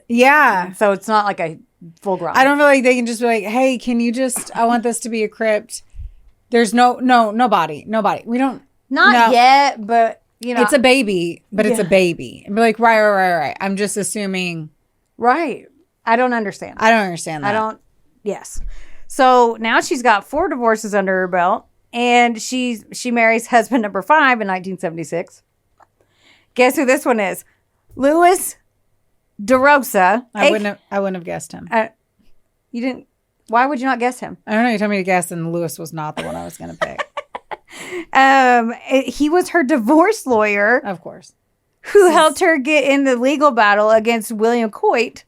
Yeah.
So, it's not like a full grown.
I don't feel like they can just be like, hey, can you just, I want this to be a crypt. There's nobody. We don't.
Not yet, but, you know.
It's a baby, but it's a baby. And be like, right. I'm just assuming.
Right. I don't understand.
I don't understand that.
Yes. So now she's got 4 divorces under her belt, and she marries husband number 5 in 1976. Guess who this one is? Louis DeRosa.
I wouldn't have guessed him.
You didn't. Why would you not guess him?
I don't know. You told me to guess, and Lewis was not the one I was going to pick.
He was her divorce lawyer,
of course,
who helped her get in the legal battle against William Coit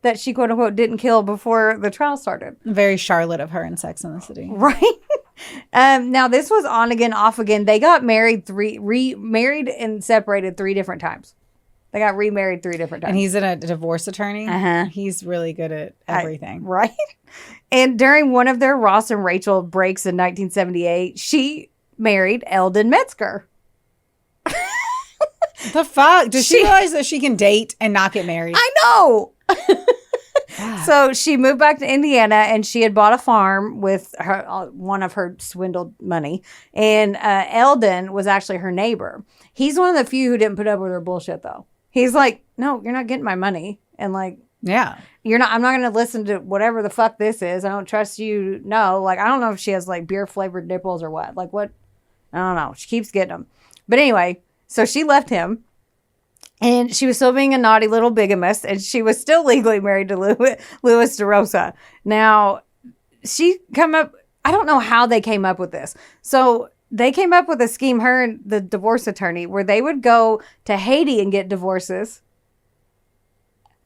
that she quote unquote didn't kill before the trial started.
Very Charlotte of her in Sex and the City,
right? Now this was on again, off again. They got married remarried and separated 3 different times. They got remarried 3 different times.
And he's a divorce attorney.
Uh-huh.
He's really good at everything.
Right? And during one of their Ross and Rachel breaks in 1978, she married Eldon Metzger.
The fuck? Does she realize that she can date and not get married?
I know. So she moved back to Indiana, and she had bought a farm with her one of her swindled money. And Eldon was actually her neighbor. He's one of the few who didn't put up with her bullshit, though. He's like, no, you're not getting my money. And like,
yeah,
I'm not going to listen to whatever the fuck this is. I don't trust you. No, like, I don't know if she has like beer flavored nipples or what. Like, what? I don't know. She keeps getting them. But anyway, so she left him, and she was still being a naughty little bigamist, and she was still legally married to Louis DeRosa. Now, I don't know how they came up with this. So they came up with a scheme, her and the divorce attorney, where they would go to Haiti and get divorces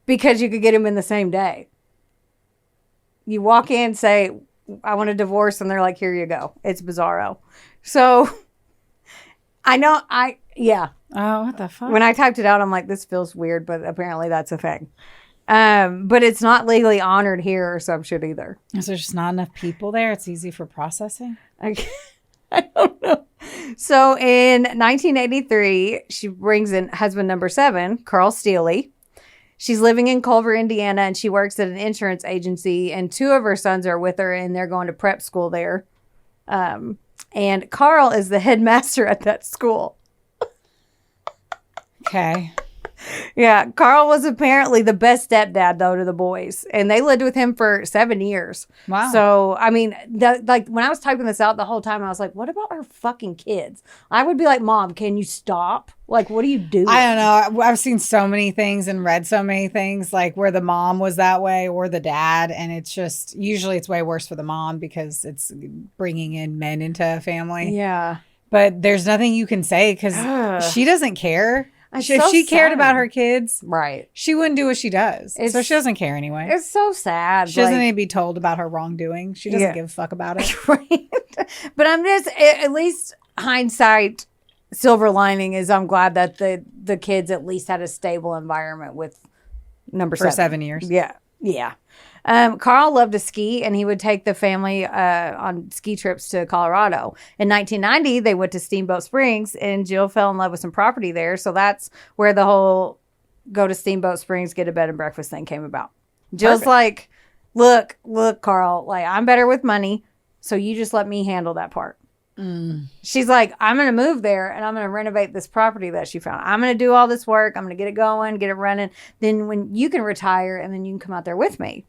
because you could get them in the same day. You walk in, say, I want a divorce, and they're like, here you go. It's bizarro. So yeah.
Oh, what the fuck?
When I typed it out, I'm like, this feels weird, but apparently that's a thing. But it's not legally honored here or some shit either.
Is there just not enough people there? It's easy for processing?
I don't know. So in 1983, she brings in husband number 7, Carl Steely. She's living in Culver, Indiana, and she works at an insurance agency, and 2 of her sons are with her, and they're going to prep school there. And Carl is the headmaster at that school.
Okay.
Yeah, Carl was apparently the best stepdad, though, to the boys. And they lived with him for 7 years.
Wow.
So, I mean, like, when I was typing this out the whole time, I was like, what about our fucking kids? I would be like, Mom, can you stop? Like, what are you doing?
I don't know. I've seen so many things and read so many things, like where the mom was that way or the dad. And it's just, usually it's way worse for the mom because it's bringing in men into a family.
Yeah.
But there's nothing you can say because she doesn't care. If she cared about her kids,
right,
she wouldn't do what she does. So she doesn't care anyway.
It's so sad.
She doesn't need to be told about her wrongdoing. She doesn't give a fuck about it.
Right. But I'm just, at least hindsight, silver lining is I'm glad that the kids at least had a stable environment with number 7.
For 7 years.
Yeah. Yeah. Carl loved to ski, and he would take the family on ski trips to Colorado. In 1990, they went to Steamboat Springs, and Jill fell in love with some property there. So that's where the whole go to Steamboat Springs, get a bed and breakfast thing came about. Jill's like, look, Carl, like, I'm better with money, so you just let me handle that part. She's like, I'm going to move there, and I'm going to renovate this property that she found. I'm going to do all this work. I'm going to get it going, get it running. Then when you can retire, and then you can come out there with me.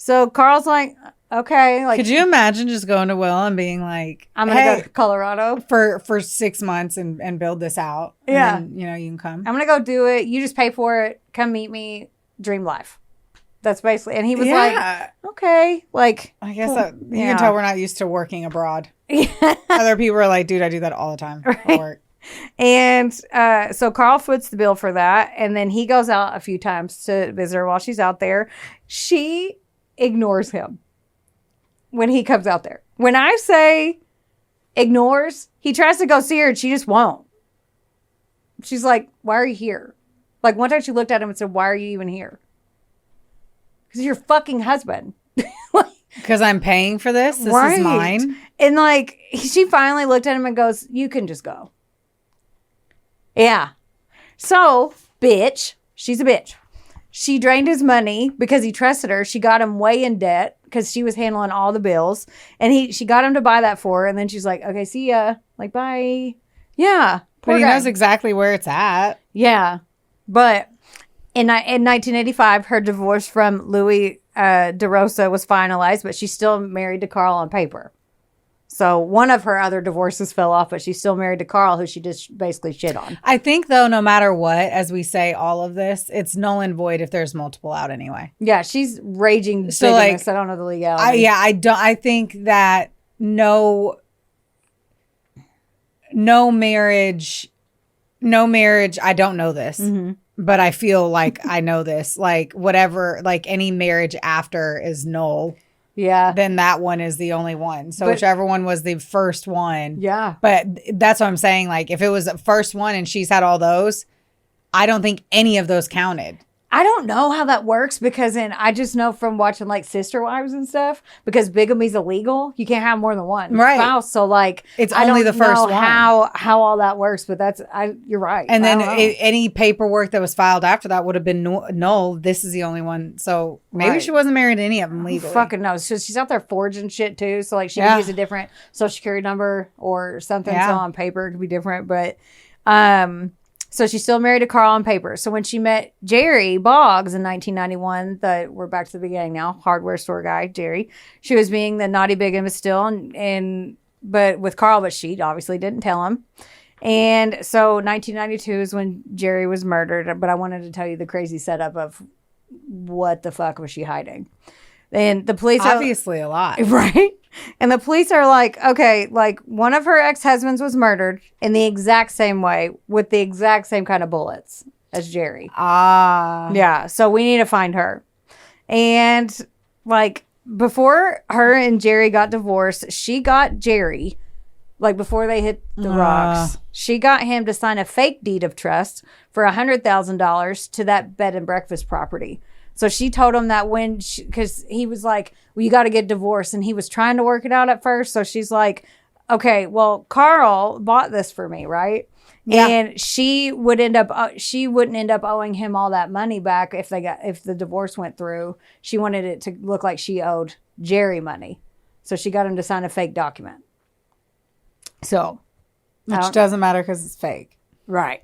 So Carl's like, okay. Like,
could you imagine just going to Will and being like,
I'm going to go to Colorado
for 6 months and build this out.
Yeah.
And then, you can come.
I'm going to go do it. You just pay for it. Come meet me. Dream life. That's basically, and he was like, okay. Like,
I guess you can tell we're not used to working abroad. Other people are like, dude, I do that all the time at work.
And so Carl foots the bill for that. And then he goes out a few times to visit her while she's out there. She ignores him when he comes out there. When I say ignores, he tries to go see her and she just won't. She's like, why are you here? Like, one time she looked at him and said, why are you even here? Because your fucking husband.
Because I'm paying for this. This is mine.
And like, she finally looked at him and goes, you can just go. Yeah. So, bitch. She's a bitch. She drained his money because he trusted her. She got him way in debt because she was handling all the bills. And she got him to buy that for her. And then she's like, okay, see ya. Like, bye. Yeah.
But he knows exactly where it's at.
Yeah. But in 1985, her divorce from Louis DeRosa was finalized, but she's still married to Carl on paper. So one of her other divorces fell off, but she's still married to Carl, who she just basically shit on.
I think, though, no matter what, as we say all of this, it's null and void if there's multiple out anyway.
Yeah, she's raging
so
bigamous. Like, I don't know the legality.
I think that no marriage, I don't know this. Mm-hmm. But I feel like I know this. Like, whatever, like any marriage after is null.
Yeah.
Then that one is the only one. So whichever one was the first one.
Yeah.
But that's what I'm saying. Like, if it was the first one and she's had all those, I don't think any of those counted.
I don't know how that works because I just know from watching like Sister Wives and stuff, because bigamy's illegal. You can't have more than one spouse. So like,
it's only the first one.
How all that works, but you're right.
And then any paperwork that was filed after that would have been null. This is the only one. So maybe she wasn't married to any of them legally.
Fucking knows. So she's out there forging shit too. So like she could use a different social security number or something. So on paper it could be different, but so she's still married to Carl on paper. So when she met Jerry Boggs in 1991, we're back to the beginning now, hardware store guy, Jerry, she was being the naughty bigamist still, but with Carl, but she obviously didn't tell him. And so 1992 is when Jerry was murdered. But I wanted to tell you the crazy setup of what the fuck was she hiding. And the police
obviously a lot.
Right? And the police are like, okay, like one of her ex-husbands was murdered in the exact same way with the exact same kind of bullets as Jerry. Yeah. So we need to find her. And like before her and Jerry got divorced, she got Jerry, like before they hit the rocks, she got him to sign a fake deed of trust for $100,000 to that bed and breakfast property. So she told him that because he was like, well, you got to get divorced. And he was trying to work it out at first. So she's like, okay, well, Carl bought this for me, right? Yeah. And she wouldn't end up owing him all that money back if the divorce went through. She wanted it to look like she owed Jerry money. So she got him to sign a fake document. So.
Which doesn't matter because it's fake.
Right.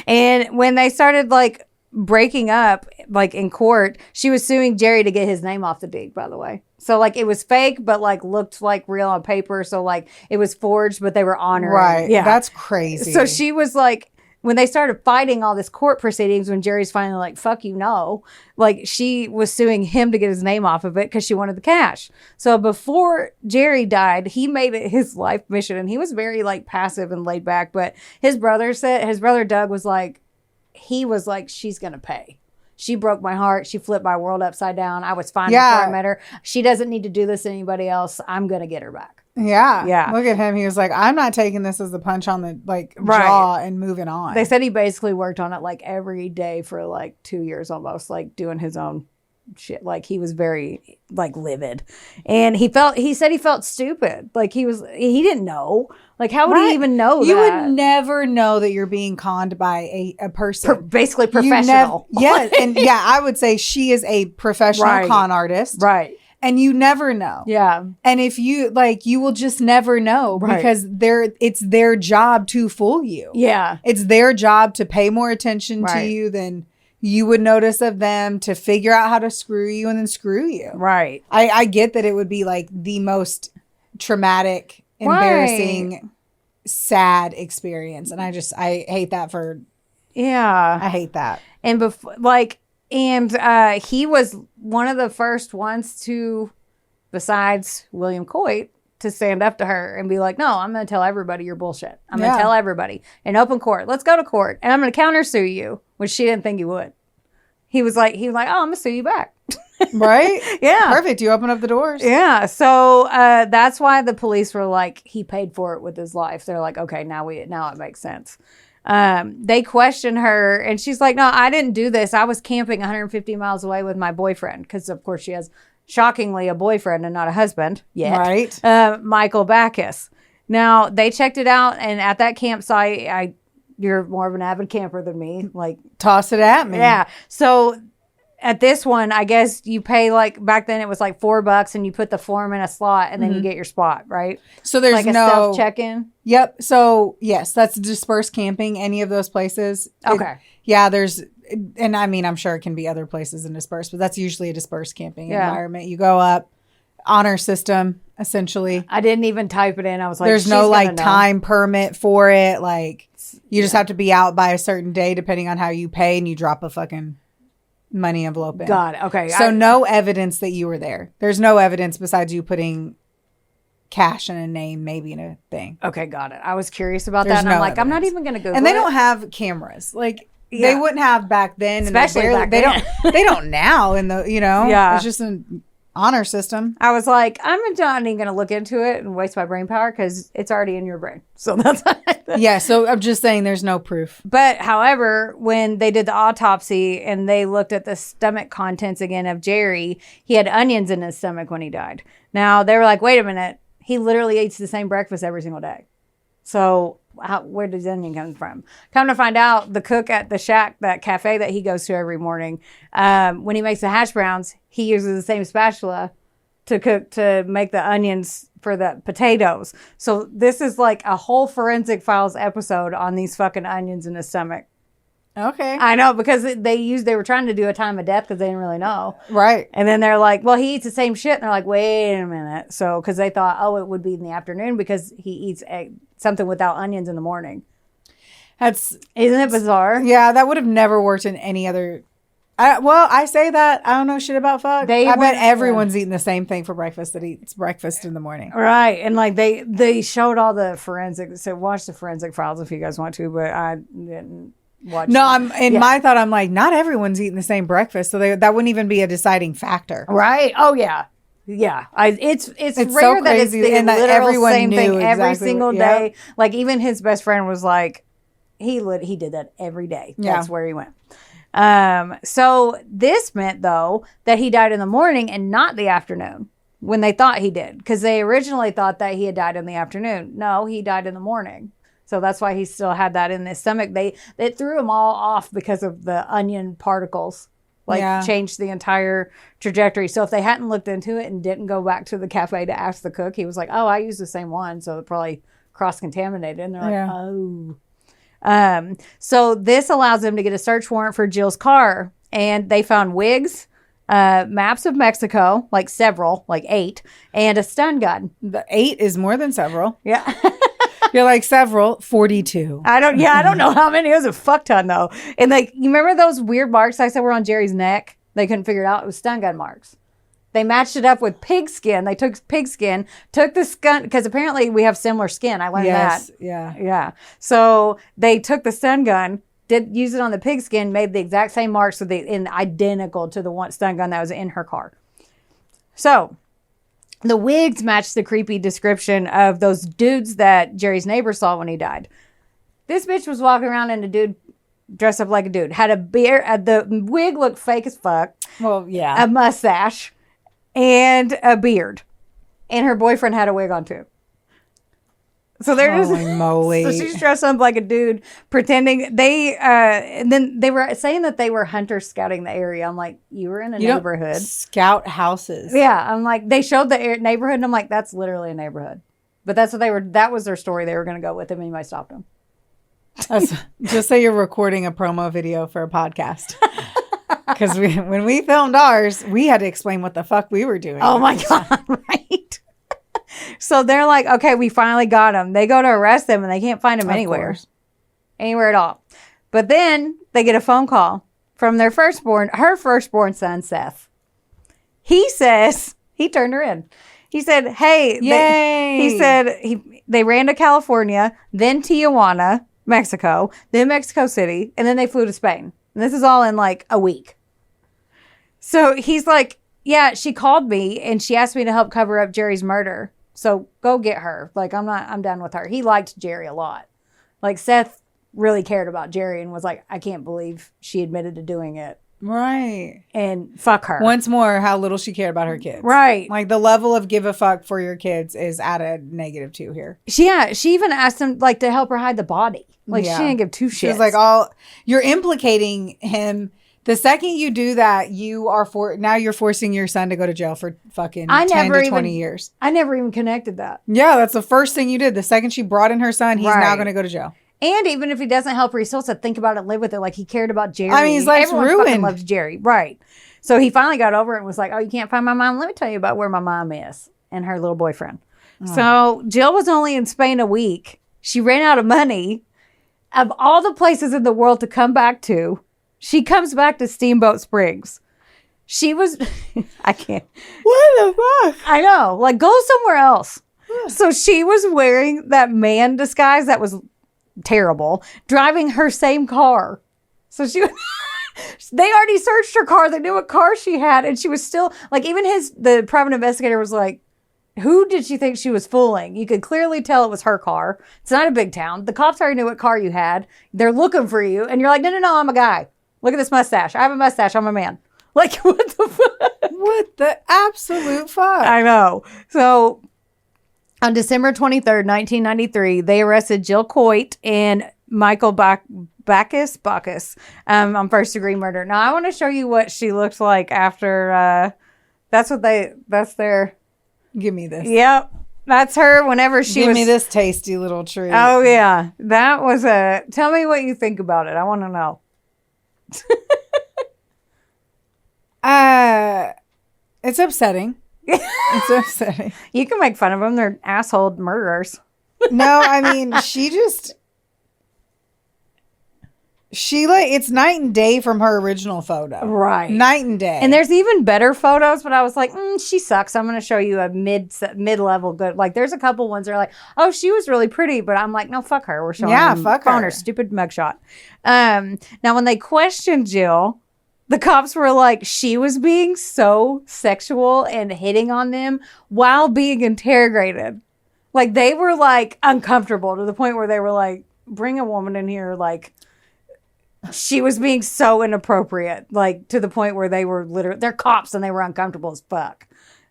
And when they started like breaking up, like in court, she was suing Jerry to get his name off the deed, by the way. So like it was fake, but like looked like real on paper. So like it was forged, but they were honoring.
Right. Yeah. That's crazy.
So she was like, when they started fighting all this court proceedings, when Jerry's finally like, fuck you, no, like she was suing him to get his name off of it because she wanted the cash. So before Jerry died, he made it his life mission, and he was very like passive and laid back. But his brother Doug was like, she's going to pay. She broke my heart. She flipped my world upside down. I was fine before I met her. She doesn't need to do this to anybody else. I'm going to get her back.
Yeah. Yeah. Look at him. He was like, I'm not taking this as a punch on the jaw and moving on.
They said he basically worked on it like every day for like 2 years almost, like doing his own shit. Like he was very like livid, and he said he felt stupid. Like he didn't know. Like how would he even know
you
that?
Would never know that you're being conned by a person.
Basically professional.
And I would say she is a professional con artist.
Right.
And you never know.
Yeah.
And if you you will just never know because it's their job to fool you.
Yeah.
It's their job to pay more attention to you than you would notice of them, to figure out how to screw you and then screw you.
Right.
I get that it would be like the most traumatic, embarrassing, sad experience. And I hate that for.
Yeah.
I hate that.
And he was one of the first ones to, besides William Coit, to stand up to her and be like, no, I'm going to tell everybody you're bullshit. I'm going to tell everybody in open court. Let's go to court. And I'm going to countersue you, which she didn't think he would. He was like, oh, I'm going to sue you back.
Right?
Yeah.
Perfect. You open up the doors.
Yeah. So that's why the police were like, he paid for it with his life. They're like, okay, now it makes sense. They questioned her and she's like, no, I didn't do this. I was camping 150 miles away with my boyfriend. Because of course she has shockingly a boyfriend and not a husband yet.
Right.
Michael Backus. Now they checked it out. And at that campsite, you're more of an avid camper than me. Like
toss it at me.
Yeah. So at this one, I guess you pay like back then it was like $4 and you put the form in a slot and then you get your spot, right?
So there's
like a self check-in.
Yep. So yes, that's dispersed camping. Any of those places.
Okay.
There's, and I mean, I'm sure it can be other places in dispersed, but that's usually a dispersed camping environment. You go up, honor system, essentially.
I didn't even type it in. I was like,
there's no like time permit for it. Like you just have to be out by a certain day, depending on how you pay, and you drop a fucking money envelope in.
Got it. Okay.
So no evidence that you were there. There's no evidence besides you putting cash in a name, maybe in a thing.
Okay, got it. I was curious about that, and I'm like, evidence. I'm not even going to Google
And they don't have cameras. Like they wouldn't have back then,
especially
and they don't. They don't now. In the
Yeah.
It's just an honor system.
I was like, I'm not even going to look into it and waste my brain power because it's already in your brain. So that's
yeah. So I'm just saying, there's no proof.
But however, when they did the autopsy and they looked at the stomach contents again of Jerry, he had onions in his stomach when he died. Now they were like, wait a minute, he literally eats the same breakfast every single day. So where does onion come from? Come to find out, the cook at the shack, that cafe that he goes to every morning, when he makes the hash browns, he uses the same spatula to make the onions for the potatoes. So this is like a whole Forensic Files episode on these fucking onions in his stomach.
Okay.
I know, because they were trying to do a time of death because they didn't really know.
Right.
And then they're like, well, he eats the same shit. And they're like, wait a minute. So, because they thought, it would be in the afternoon because he eats something without onions in the morning. Isn't it bizarre?
Yeah, that would have never worked in any other. I say that. I don't know shit about fuck. I bet everyone's eating the same thing for breakfast that eats breakfast in the morning.
Right. And like they showed all the forensic. So watch the Forensic Files if you guys want to, but I didn't.
My thought, I'm like, not everyone's eating the same breakfast, so that wouldn't even be a deciding factor,
right? Oh yeah, yeah. It's rare
so
that it's the
and that
literal
everyone
same
knew
thing every
exactly
single day. Like even his best friend was like, he did that every day. That's where he went. So this meant though that he died in the morning and not the afternoon. when they thought he did. Because they originally thought that he had died in the afternoon. No, he died in the morning. So that's why he still had that in his stomach. They threw him all off because of the onion particles. Changed the entire trajectory. So if they hadn't looked into it and didn't go back to the cafe to ask the cook, he was like, oh, I used the same one. So it probably cross-contaminated. And they're like, oh. So this allows them to get a search warrant for Jill's car. And they found wigs, maps of Mexico, like several, like 8, and a stun gun.
The 8 is more than several.
Yeah.
You're like several, 42.
I don't know how many. It was a fuck ton though. And you remember those weird marks I said were on Jerry's neck? They couldn't figure it out. It was stun gun marks. They matched it up with pig skin. They took pig skin, took the skin, because apparently we have similar skin. I learned that. Yeah. So they took the stun gun, did use it on the pig skin, made the exact same marks and identical to the one stun gun that was in her car. So the wigs matched the creepy description of those dudes that Jerry's neighbor saw when he died. This bitch was walking around in a dude dressed up like a dude. Had a beard. The wig looked fake as fuck.
Well, yeah.
A mustache and a beard. And her boyfriend had a wig on too. So they're
Holy moly.
So she's dressed up like a dude, pretending and then they were saying that they were hunters scouting the area. I'm like, you were in a neighborhood.
Scout houses.
Yeah. I'm like, they showed the neighborhood and I'm like, that's literally a neighborhood. But that's what that was their story. They were going to go with him and anybody stopped them.
Just say you're recording a promo video for a podcast. Because when we filmed ours, we had to explain what the fuck we were doing.
Oh my God, right? So they're like, okay, we finally got him. They go to arrest him and they can't find him anywhere at all. But then they get a phone call from her firstborn son, Seth. He says, he turned her in. He said, hey, they ran to California, then Tijuana, Mexico, then Mexico City, and then they flew to Spain. And this is all in like a week. So he's like, yeah, she called me and she asked me to help cover up Jerry's murder. So go get her. Like, I'm done with her. He liked Jerry a lot. Like, Seth really cared about Jerry and was like, I can't believe she admitted to doing it.
Right.
And fuck her.
Once more, how little she cared about her kids.
Right.
Like, the level of give a fuck for your kids is at a -2 here.
She even asked him, like, to help her hide the body. Like, she didn't give two shits.
She was like, you're implicating him. The second you do that, you're forcing your son to go to jail for fucking 10 to 20 years.
I never even connected that.
Yeah, that's the first thing you did. The second she brought in her son, he's now going to go to jail.
And even if he doesn't help her, he still has to think about it and live with it. Like, he cared about Jerry.
I mean, his life's ruined.
Everyone fucking loves Jerry. Right. So he finally got over it and was like, oh, you can't find my mom? Let me tell you about where my mom is and her little boyfriend. Oh. So Jill was only in Spain a week. She ran out of money. Of all the places in the world to come back to, she comes back to Steamboat Springs. She was, I can't.
What the fuck?
I know. Like, go somewhere else. So she was wearing that man disguise that was terrible, driving her same car. So they already searched her car. They knew what car she had. And she was still, like, even the private investigator was like, who did she think she was fooling? You could clearly tell it was her car. It's not a big town. The cops already knew what car you had. They're looking for you. And you're like, no, I'm a guy. Look at this mustache. I have a mustache. I'm a man. Like, what the fuck?
What the absolute fuck?
I know. So on December 23rd, 1993, they arrested Jill Coit and Michael Bacchus on first-degree murder. Now, I want to show you what she looked like after. That's their...
Give me this.
Yep. That's her whenever she
Give me this tasty little treat.
Oh, yeah. That was tell me what you think about it. I want to know.
It's upsetting. It's upsetting.
You can make fun of them. They're asshole murderers.
No, I mean, it's night and day from her original photo.
Right.
Night and day.
And there's even better photos, but I was like, she sucks. I'm going to show you a mid-level good. Like, there's a couple ones that are like, oh, she was really pretty. But I'm like, no, fuck her. We're showing
fuck her.
Stupid mugshot. Now, when they questioned Jill, the cops were like, she was being so sexual and hitting on them while being interrogated. Like, they were, like, uncomfortable to the point where they were like, bring a woman in here, like... She was being so inappropriate, like to the point where they were they're cops and they were uncomfortable as fuck.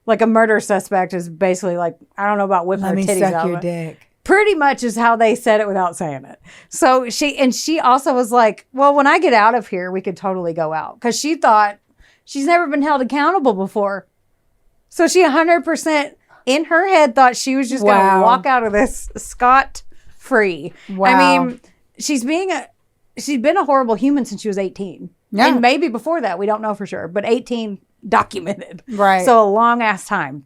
Like a murder suspect is basically like, I don't know about whipping her titties out.
Let me suck your dick.
Pretty much is how they said it without saying it. So she also was like, well, when I get out of here, we could totally go out. Because she thought she's never been held accountable before. So she 100% in her head thought she was just going to walk out of this scot-free. Wow. I mean, she's been a horrible human since she was 18. Yeah. And maybe before that, we don't know for sure. But 18 documented.
Right.
So a long ass time.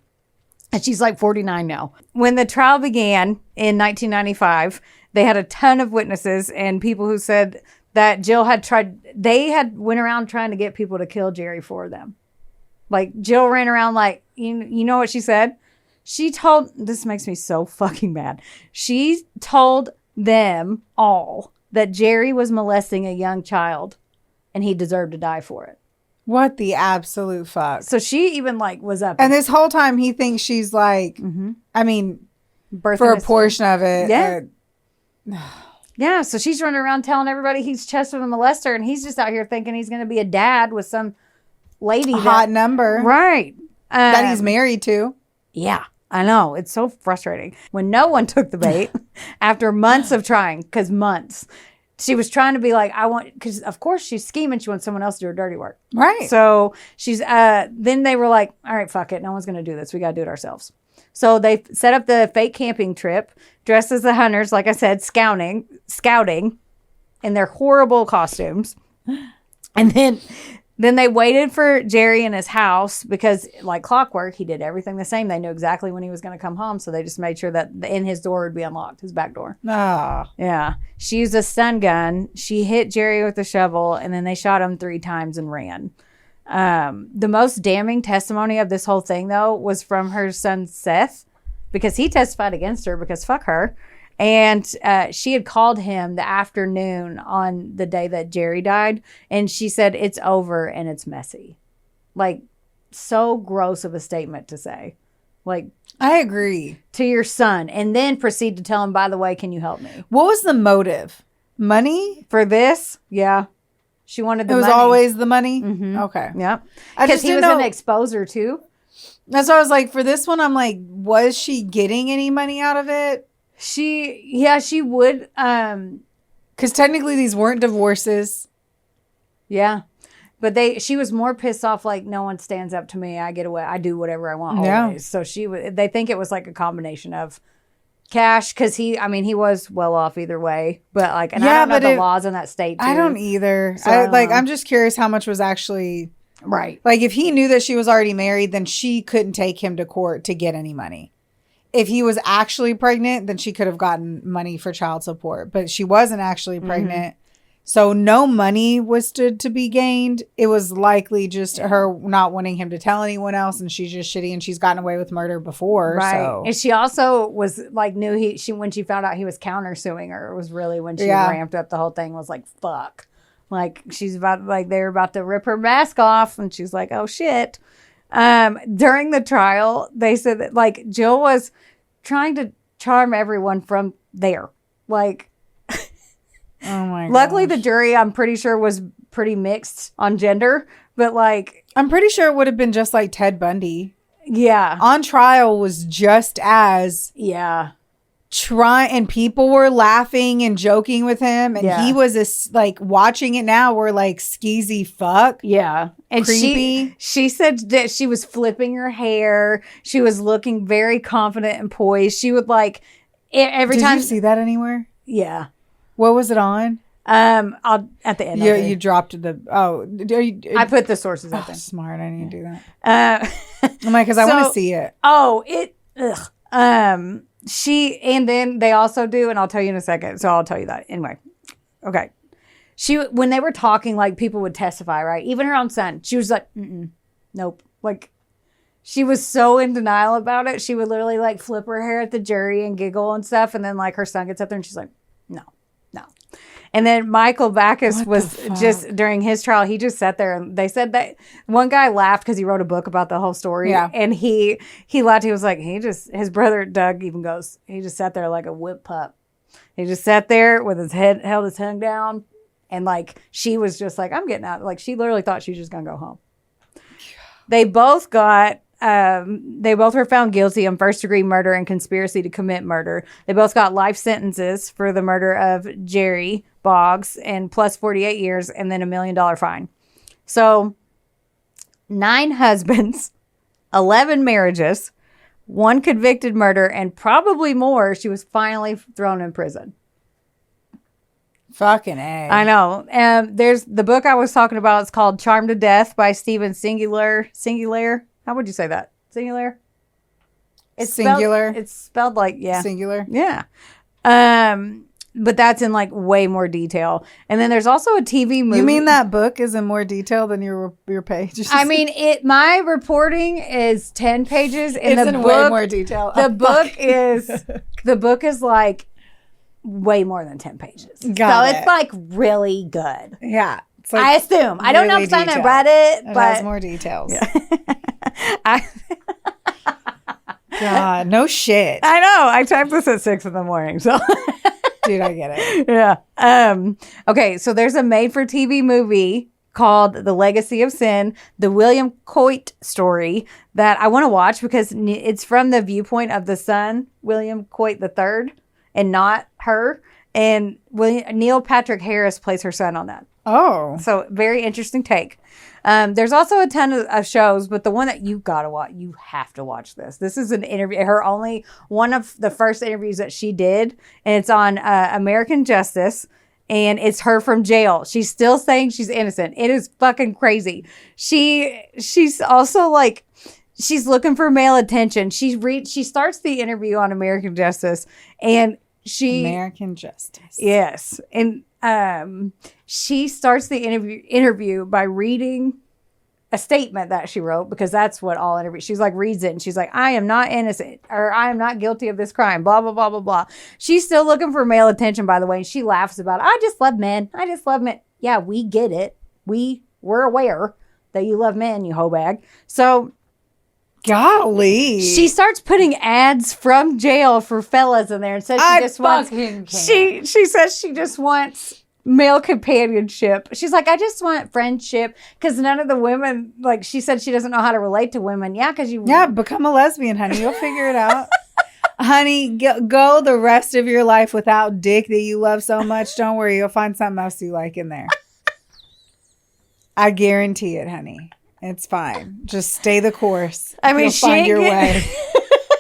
And she's like 49 now. When the trial began in 1995, they had a ton of witnesses and people who said that Jill had went around trying to get people to kill Jerry for them. Like Jill ran around like, you know what she said? This makes me so fucking mad. She told them all that Jerry was molesting a young child and he deserved to die for it.
What the absolute fuck?
So she even like was up.
And this whole time he thinks she's like, I mean, for a portion of it.
Yeah. Yeah. So she's running around telling everybody he's Chester the molester and he's just out here thinking he's going to be a dad with some lady.
Hot number.
Right.
That he's married to.
Yeah. I know. It's so frustrating. When no one took the bait after months of trying, because months. She was trying to be like, because of course she's scheming. She wants someone else to do her dirty work.
Right.
So she's, then they were like, all right, fuck it. No one's going to do this. We got to do it ourselves. So they set up the fake camping trip, dressed as the hunters, like I said, scouting in their horrible costumes. And then they waited for Jerry in his house because, like clockwork, he did everything the same. They knew exactly when he was going to come home, so they just made sure that his door would be unlocked, his back door.
Ah.
Yeah. She used a stun gun. She hit Jerry with a shovel, and then they shot him 3 times and ran. The most damning testimony of this whole thing, though, was from her son, Seth, because he testified against her because fuck her. And she had called him the afternoon on the day that Jerry died. And she said, it's over and it's messy. Like, so gross of a statement to say. Like,
I agree.
To your son. And then proceed to tell him, by the way, can you help me?
What was the motive? Money?
For this? Yeah. She wanted the money.
It was always the money?
Mm-hmm.
Okay.
Yep. Because he was an exposer too.
That's why I was like, for this one, I'm like, was she getting any money out of it?
She would.
Because technically these weren't divorces.
Yeah. But she was more pissed off, like, no one stands up to me. I get away. I do whatever I want always. So they think it was like a combination of cash, because he was well off either way. But like, and I don't know the laws in that state too.
I don't either. So I'm just curious how much was actually
right.
Like, if he knew that she was already married, then she couldn't take him to court to get any money. If he was actually pregnant, then she could have gotten money for child support. But she wasn't actually pregnant. So no money was to be gained. It was likely just her not wanting him to tell anyone else. And she's just shitty and she's gotten away with murder before.
Right.
So.
And she also was like, when she found out he was countersuing her, it was really when she ramped up the whole thing, was like, fuck. Like, they're about to rip her mask off. And she's like, oh shit. During the trial, they said that like Jill was trying to charm everyone from there. Like,
oh my god.
Luckily the jury, I'm pretty sure, was pretty mixed on gender, but like,
I'm pretty sure it would have been just like Ted Bundy.
Yeah.
On trial was just as and people were laughing and joking with him, and he was like watching it now. We're like, skeezy fuck.
Yeah. And
creepy.
She said that she was flipping her hair. She was looking very confident and poised. She would like every time.
Did you see that anywhere?
Yeah.
What was it on?
I'll at the end.
You dropped the.
I put the sources up there.
Smart. I need to do that. I'm like, because I want to see it.
Oh, and then they also do, and I'll tell you in a second. So I'll tell you that anyway. Okay. When they were talking, like, people would testify, right? Even her own son. She was like, nope. Like, she was so in denial about it. She would literally like flip her hair at the jury and giggle and stuff. And then like her son gets up there and she's like, no. And then Michael Backus was just, during his trial, he just sat there, and they said that one guy laughed because he wrote a book about the whole story. Yeah. And he laughed. He was like, his brother Doug even goes, he just sat there like a whip pup. He just sat there with his head, held his tongue down. And like, she was just like, I'm getting out. Like, she literally thought she was just going to go home. They both got they both were found guilty on first-degree murder and conspiracy to commit murder. They both got life sentences for the murder of Jerry Boggs and plus 48 years and then $1 million fine. So 9 husbands, 11 marriages, 1 convicted murder, and probably more. She was finally thrown in prison.
Fucking A.
I know. There's the book I was talking about. It's called Charmed to Death by Stephen Singular. How would you say that? Singular? It's
singular.
It's spelled like, yeah.
Singular.
Yeah. But that's in like way more detail. And then there's also a TV movie.
You mean that book is in more detail than your pages?
I mean, my reporting is 10 pages. And
it's in way more detail.
The book is like way more than 10 pages. It's like really good.
Yeah. It's like
I assume. I don't know if I read it, but
it has more details. God, no shit.
I know. I typed this at 6 a.m. So
dude, I get it.
Yeah. Okay, so there's a made-for-TV movie called The Legacy of Sin, the William Coit story that I want to watch because it's from the viewpoint of the son, William Coit III, and not her. And Neil Patrick Harris plays her son on that.
Oh.
So very interesting take. There's also a ton of shows, but the one that you gotta watch, you have to watch this. This is an interview, one of the first interviews that she did, and it's on American Justice, and it's her from jail. She's still saying she's innocent. It is fucking crazy. She's also like, she's looking for male attention. She starts the interview on American Justice, and
American Justice.
Yes, and she starts the interview by reading a statement that she wrote, because that's what all interviews. She's like, reads it, and she's like, I am not innocent, or I am not guilty of this crime, blah, blah, blah, blah, blah. She's still looking for male attention, by the way, and she laughs about it. I just love men. Yeah, we get it. We're aware that you love men, you hoe bag. So
golly,
she starts putting ads from jail for fellas in there and says she says she just wants male companionship. She's like, I just want friendship, because none of the women, like, she said she doesn't know how to relate to women. Yeah, because
become a lesbian, honey. You'll figure it out. Honey, go the rest of your life without dick that you love so much. Don't worry, you'll find something else you like in there. I guarantee it, honey. It's fine. Just stay the course.
I mean,
you'll find your way.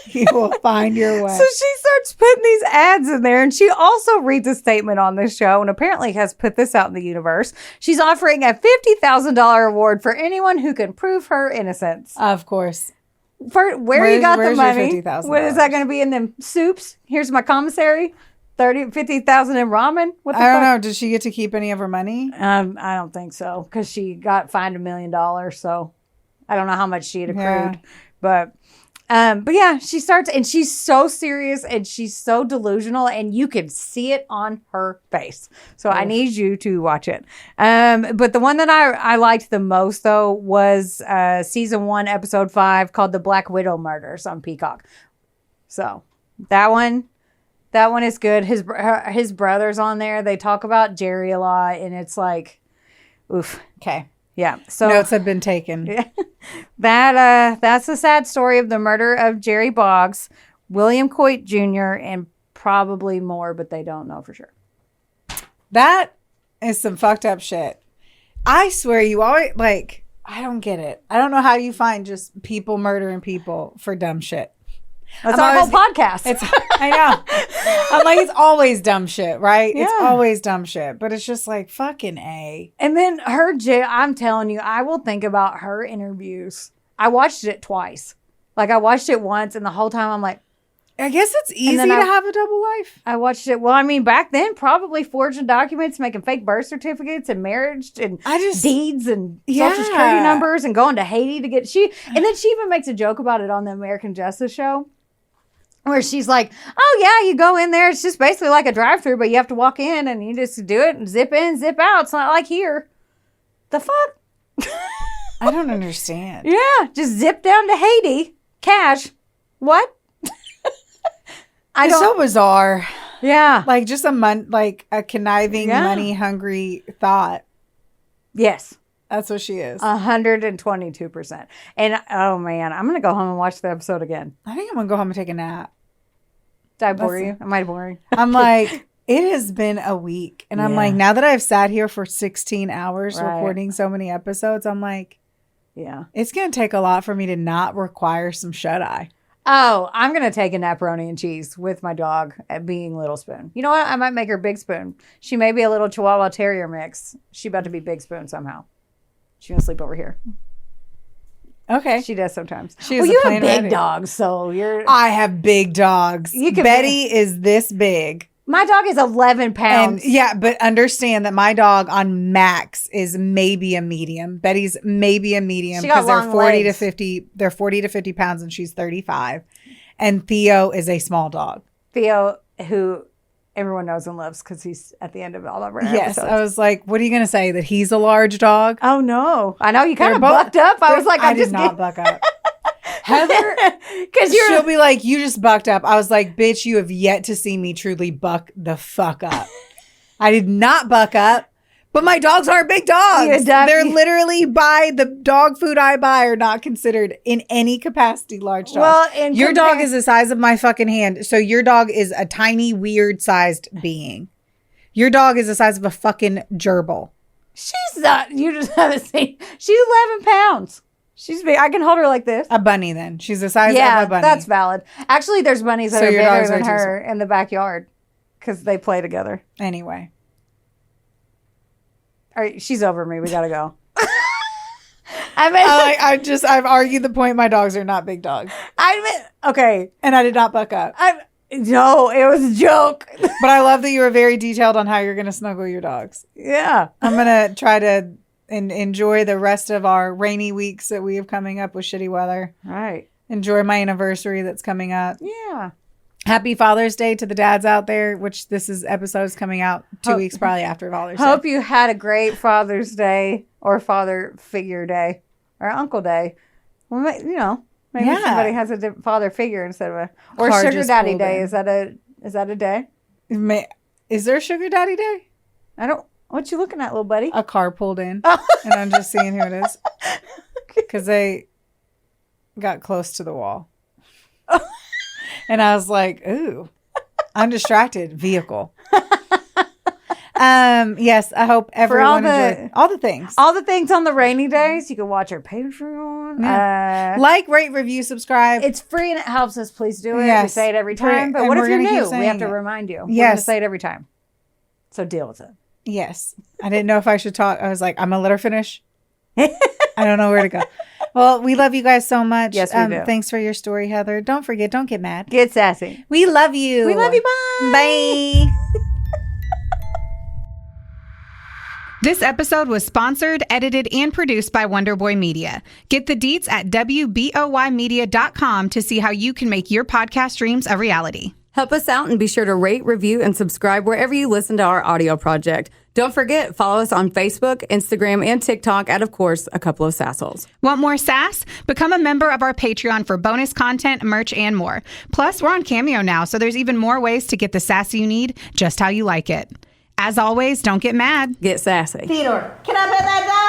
You will find your way.
So she starts putting these ads in there, and she also reads a statement on this show, and apparently has put this out in the universe. She's offering a $50,000 reward for anyone who can prove her innocence.
Of course.
Where you got the money?
What
is that going to be in them soups? Here's my commissary. 50,000 in ramen. What the
I don't
fuck?
know. Did she get to keep any of her money?
I don't think so, because she got fined $1 million. So I don't know how much she had accrued, but yeah, she starts, and she's so serious, and she's so delusional, and you can see it on her face. So I need you to watch it. But the one that I liked the most, though, was season 1, episode 5, called The Black Widow Murders on Peacock. So that one is good. His brother's on there. They talk about Jerry a lot, and it's like, oof.
Okay.
Yeah. So
notes have been taken.
Yeah. That's the sad story of the murder of Jerry Boggs, William Coit Jr., and probably more, but they don't know for sure.
That is some fucked up shit. I swear, you always, like, I don't get it. I don't know how you find just people murdering people for dumb shit.
That's our whole podcast.
I know. I'm like, it's always dumb shit, right?
Yeah.
It's always dumb shit. But it's just like, fucking A.
And then I'm telling you, I will think about her interviews. I watched it twice. Like, I watched it once, and the whole time I'm like,
I guess it's easy to have a double life.
I watched it. Well, I mean, back then, probably forging documents, making fake birth certificates and marriage and deeds and social security numbers, and going to Haiti to get and then she even makes a joke about it on the American Justice show, where she's like, oh yeah, you go in there, it's just basically like a drive-through, but you have to walk in and you just do it and zip in, zip out. It's not like here. The fuck?
I don't understand.
Yeah, just zip down to Haiti, cash. What?
It's so bizarre.
Yeah.
Like just a conniving, money hungry thought.
Yes.
That's what she is.
122%. And oh man, I'm gonna go home and watch the episode again.
I think I'm gonna go home and take a nap.
Did I bore you? Am I boring?
I'm like, it has been a week. And I'm like, now that I've sat here for 16 hours recording so many episodes, I'm like, it's going to take a lot for me to not require some shut-eye.
Oh, I'm going to take a naparoni and cheese with my dog at being Little Spoon. You know what? I might make her Big Spoon. She may be a little Chihuahua Terrier mix. She about to be Big Spoon somehow. She's going to sleep over here.
Okay.
She does sometimes.
Well,
you have big dogs, so you're...
I have big dogs. Betty is this big.
My dog is 11 pounds.
And but understand that my dog on max is maybe a medium. Betty's maybe a medium because they're 40 to 50. They're 40 to 50 pounds, and she's 35. And Theo is a small dog.
Theo, who everyone knows and loves because he's at the end of all of our episodes.
I was like, what are you going to say? That he's a large dog?
Oh, no. I know you kind of bucked up. I was like,
I did not buck up. Heather, because she'll be like, you just bucked up. I was like, bitch, you have yet to see me truly buck the fuck up. I did not buck up, but my dogs aren't big dogs. They're literally, by the dog food I buy, are not considered in any capacity large dogs. Well, your dog is the size of my fucking hand. So your dog is a tiny, weird sized being. Your dog is the size of a fucking gerbil.
She's not, you just haven't seen, she's 11 pounds. She's big. I can hold her like this.
A bunny, then. She's the size of a bunny.
Yeah, that's valid. Actually, there's bunnies that are bigger than her in the backyard because they play together.
Anyway.
All right, she's over me. We got to go.
I've argued the point my dogs are not big dogs.
Okay.
And I did not buck up.
No, it was a joke.
But I love that you were very detailed on how you're going to snuggle your dogs.
Yeah.
I'm going to try to... and enjoy the rest of our rainy weeks that we have coming up with shitty weather.
Right.
Enjoy my anniversary that's coming up.
Yeah.
Happy Father's Day to the dads out there, which this episode is coming out 2 weeks probably after Father's Day.
Hope you had a great Father's Day or Father Figure Day or Uncle Day. Well, maybe somebody has a father figure instead of a... Or Sugar Daddy Day. Is that a day?
Is there a Sugar Daddy Day?
What you looking at, little buddy?
A car pulled in, and I'm just seeing who it is. Because they got close to the wall. And I was like, ooh, I'm distracted. Vehicle. Yes, I hope everyone enjoyed all the things.
All the things on the rainy days. You can watch our Patreon.
Yeah. Like, rate, review, subscribe.
It's free and it helps us. Please do it. Yes. We say it every time. But what if you're new? We have to remind you. Yes. We're going to say it every time. So deal with it.
Yes. I didn't know if I should talk. I was like, I'm going to let her finish. I don't know where to go. Well, we love you guys so much.
Yes, we do.
Thanks for your story, Heather. Don't forget, don't get mad.
Get sassy.
We love you.
We love you. Bye.
Bye.
This episode was sponsored, edited, and produced by Wonderboy Media. Get the deets at WBOYmedia.com to see how you can make your podcast dreams a reality.
Help us out and be sure to rate, review, and subscribe wherever you listen to our audio project. Don't forget, follow us on Facebook, Instagram, and TikTok at, of course, A Couple of Sassholes.
Want more sass? Become a member of our Patreon for bonus content, merch, and more. Plus, we're on Cameo now, so there's even more ways to get the sass you need just how you like it. As always, don't get mad.
Get sassy.
Theodore, can I pet that dog?